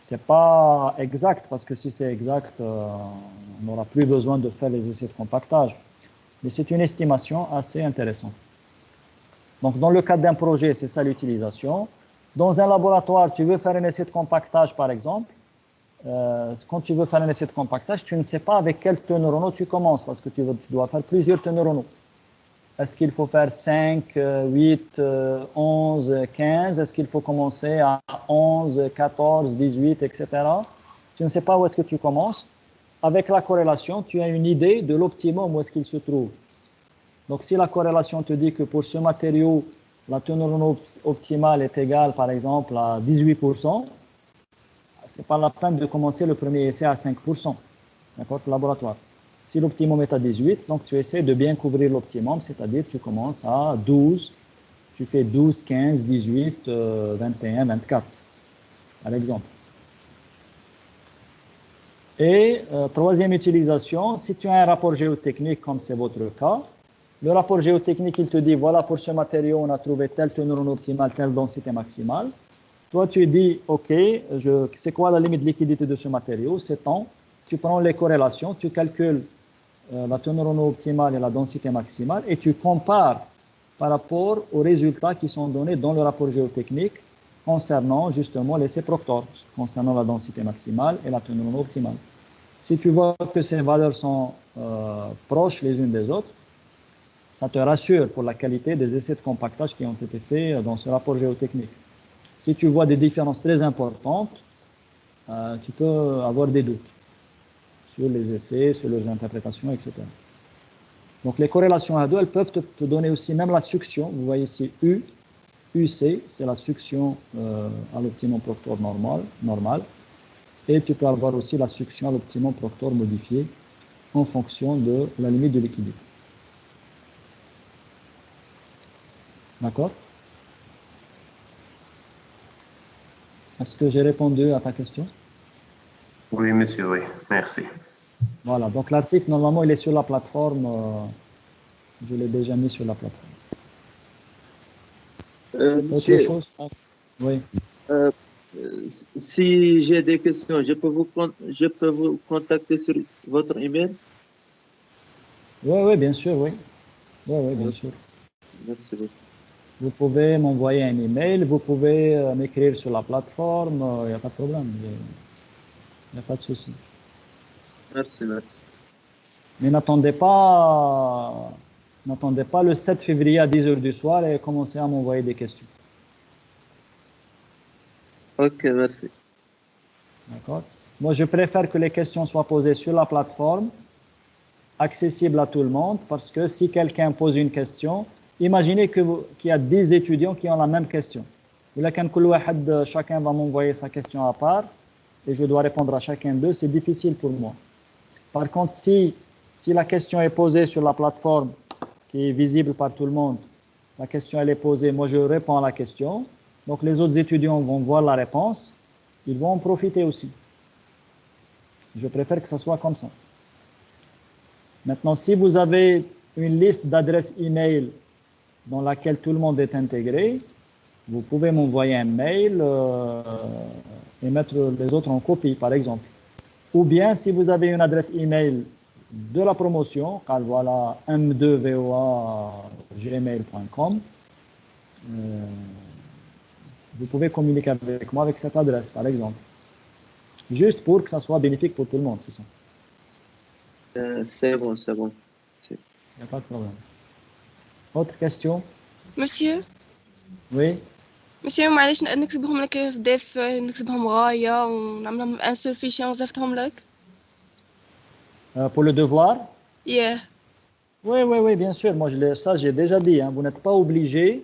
Ce n'est pas exact, parce que si c'est exact, on n'aura plus besoin de faire les essais de compactage. Mais c'est une estimation assez intéressante. Donc dans le cadre d'un projet, c'est ça l'utilisation. Dans un laboratoire, tu veux faire un essai de compactage, par exemple. Quand tu veux faire un essai de compactage, tu ne sais pas avec quelle teneur en eau tu commences, parce que tu dois faire plusieurs teneurs en eau. Est-ce qu'il faut faire 5, 8, 11, 15? Est-ce qu'il faut commencer à 11, 14, 18, etc. Tu ne sais pas où est-ce que tu commences. Avec la corrélation, tu as une idée de l'optimum où est-ce qu'il se trouve. Donc si la corrélation te dit que pour ce matériau, la teneur en eau optimale est égale, par exemple, à 18%, ce n'est pas la peine de commencer le premier essai à 5%, d'accord, pour le laboratoire. Si l'optimum est à 18, donc tu essaies de bien couvrir l'optimum, c'est-à-dire tu commences à 12, tu fais 12, 15, 18, 21, 24, par exemple. Et troisième utilisation, si tu as un rapport géotechnique, comme c'est votre cas, le rapport géotechnique, il te dit, voilà, pour ce matériau, on a trouvé telle teneur en eau optimale, telle densité maximale. Toi, tu dis, OK, c'est quoi la limite de liquidité de ce matériau? C'est tant. Tu prends les corrélations, tu calcules la teneur en eau optimale et la densité maximale et tu compares par rapport aux résultats qui sont donnés dans le rapport géotechnique concernant justement l'essai Proctor, concernant la densité maximale et la teneur en eau optimale. Si tu vois que ces valeurs sont proches les unes des autres, ça te rassure pour la qualité des essais de compactage qui ont été faits dans ce rapport géotechnique. Si tu vois des différences très importantes, tu peux avoir des doutes sur les essais, sur leurs interprétations, etc. Donc les corrélations à deux, elles peuvent te donner aussi même la succion. Vous voyez ici U, UC, c'est la succion à l'optimum Proctor normal. Et tu peux avoir aussi la succion à l'optimum Proctor modifié en fonction de la limite de liquidité. D'accord? Est-ce que j'ai répondu à ta question? Oui, monsieur, oui. Merci. Voilà, donc l'article, normalement, il est sur la plateforme. Je l'ai déjà mis sur la plateforme. Monsieur, Autre chose? Oui. Si j'ai des questions, je peux vous contacter sur votre email? Oui, bien sûr, oui. Oui, bien sûr. Merci beaucoup. Vous pouvez m'envoyer un email, vous pouvez m'écrire sur la plateforme, il n'y a pas de problème, il n'y a pas de souci. Merci. Mais n'attendez pas le 7 février à 10 h du soir et commencez à m'envoyer des questions. Ok, merci. D'accord? Moi, je préfère que les questions soient posées sur la plateforme, accessible à tout le monde, parce que si quelqu'un pose une question, imaginez qu'il y a 10 étudiants qui ont la même question. Chacun va m'envoyer sa question à part et je dois répondre à chacun d'eux, c'est difficile pour moi. Par contre, si la question est posée sur la plateforme qui est visible par tout le monde, la question elle est posée, moi je réponds à la question, donc les autres étudiants vont voir la réponse, ils vont en profiter aussi. Je préfère que ça soit comme ça. Maintenant, si vous avez une liste d'adresses email dans laquelle tout le monde est intégré, vous pouvez m'envoyer un mail et mettre les autres en copie, par exemple. Ou bien, si vous avez une adresse email de la promotion, car voilà, m2voa@gmail.com, vous pouvez communiquer avec moi avec cette adresse, par exemple. Juste pour que ça soit bénéfique pour tout le monde, c'est ça. C'est bon, c'est bon. Il n'y a pas de problème. Autre question? Monsieur Oui? monsieur معلش نكتبهم لك في ديف نكتبهم غاية ونعملهم ان سول فيشي ونصيفطهم لك Pour le devoir? yeah Oui, bien sûr. Moi, ça, j'ai déjà dit. Hein. Vous n'êtes pas obligé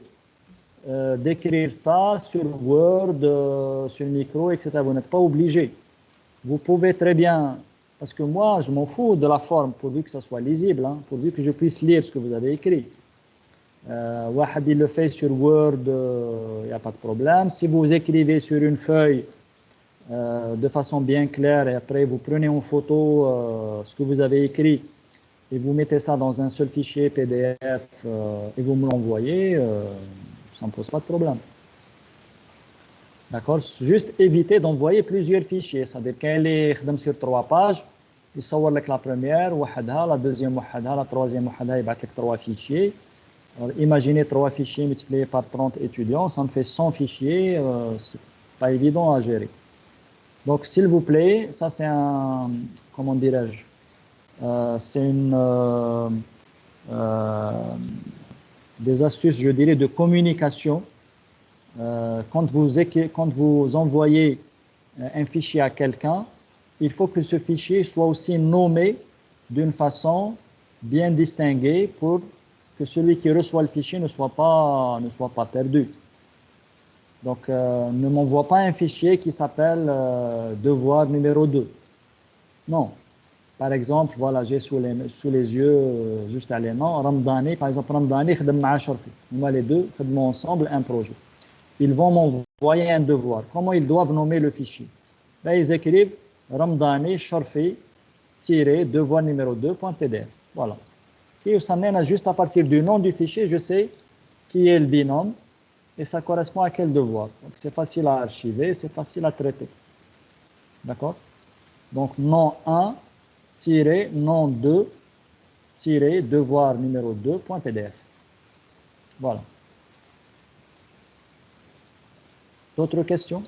d'écrire ça sur Word, sur micro, etc. Vous n'êtes pas obligé. Vous pouvez très bien, parce que moi, je m'en fous de la forme, pourvu que ça soit lisible, hein, pourvu que je puisse lire ce que vous avez écrit. Wahad, il le fait sur Word, il n'y a pas de problème. Si vous écrivez sur une feuille de façon bien claire et après vous prenez en photo ce que vous avez écrit et vous mettez ça dans un seul fichier PDF et vous me l'envoyez, ça ne pose pas de problème. D'accord? Juste éviter d'envoyer plusieurs fichiers. C'est-à-dire qu'elle est sur 3 pages, il sort avec la première, la deuxième, la troisième, il va avec 3 fichiers. Alors, imaginez 3 fichiers multipliés par 30 étudiants, ça me fait 100 fichiers, c'est pas évident à gérer. Donc, s'il vous plaît, ça c'est un, comment dirais-je, c'est une des astuces, je dirais, de communication. Quand vous envoyez un fichier à quelqu'un, il faut que ce fichier soit aussi nommé d'une façon bien distinguée pour que celui qui reçoit le fichier ne soit pas perdu. Donc, ne m'envoie pas un fichier qui s'appelle devoir numéro 2. Non. Par exemple, voilà, j'ai sous les yeux juste à l'élan, Ramdani, par exemple, Ramdani, khadem ma'a Sharfi. Moi, les deux, khadem ensemble un projet. Ils vont m'envoyer un devoir. Comment ils doivent nommer le fichier? Là, ils écrivent Ramdani, Sharfi, devoir numéro 2.pdf. Voilà. Et ça mène juste à partir du nom du fichier, je sais qui est le binôme et ça correspond à quel devoir. Donc, c'est facile à archiver, c'est facile à traiter. D'accord? Donc, nom 1, nom 2, devoir numéro 2.pdf. Voilà. D'autres questions?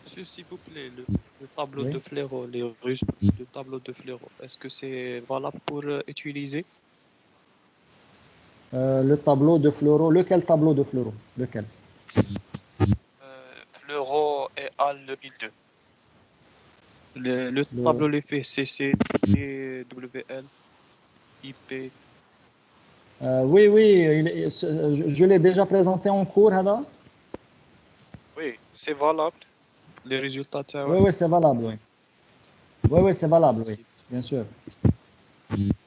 Monsieur, s'il vous plaît, le tableau Oui. de Fléau, le tableau de Fléau, est-ce que c'est valable pour utiliser? Le tableau de Fleuro, lequel tableau de Fleuro? Lequel? Fleuro et AL 2002. Le tableau les fait CC, WL, IP. Oui, je l'ai déjà présenté en cours, Hada. Oui, c'est valable. Les résultats, Oui, c'est valable, oui. Oui, c'est valable, oui, bien sûr.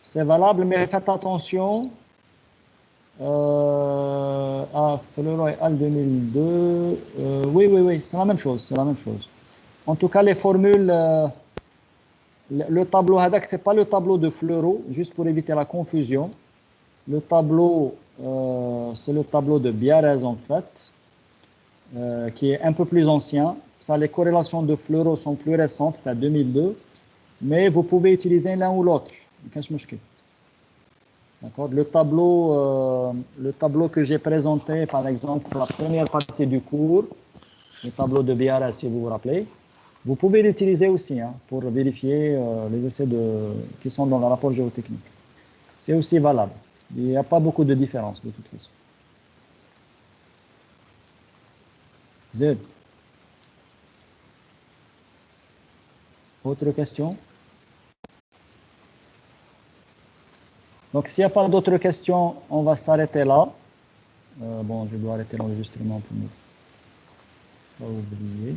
C'est valable, mais faites attention à Fleuro et AL 2002. Oui, c'est la même chose, En tout cas, les formules, le tableau Hadak, ce n'est pas le tableau de Fleuro, juste pour éviter la confusion. Le tableau, c'est le tableau de Biarritz, en fait, qui est un peu plus ancien. Ça, les corrélations de Fleuro sont plus récentes, c'est à 2002. Mais vous pouvez utiliser l'un ou l'autre. D'accord. Le tableau que j'ai présenté, par exemple, pour la première partie du cours, le tableau de Biarritz, si vous vous rappelez, vous pouvez l'utiliser aussi pour vérifier les essais qui sont dans le rapport géotechnique. C'est aussi valable. Il n'y a pas beaucoup de différence de toute façon. Z. Autre question? Donc, s'il n'y a pas d'autres questions, on va s'arrêter là. Bon, je dois arrêter l'enregistrement pour ne pas oublier.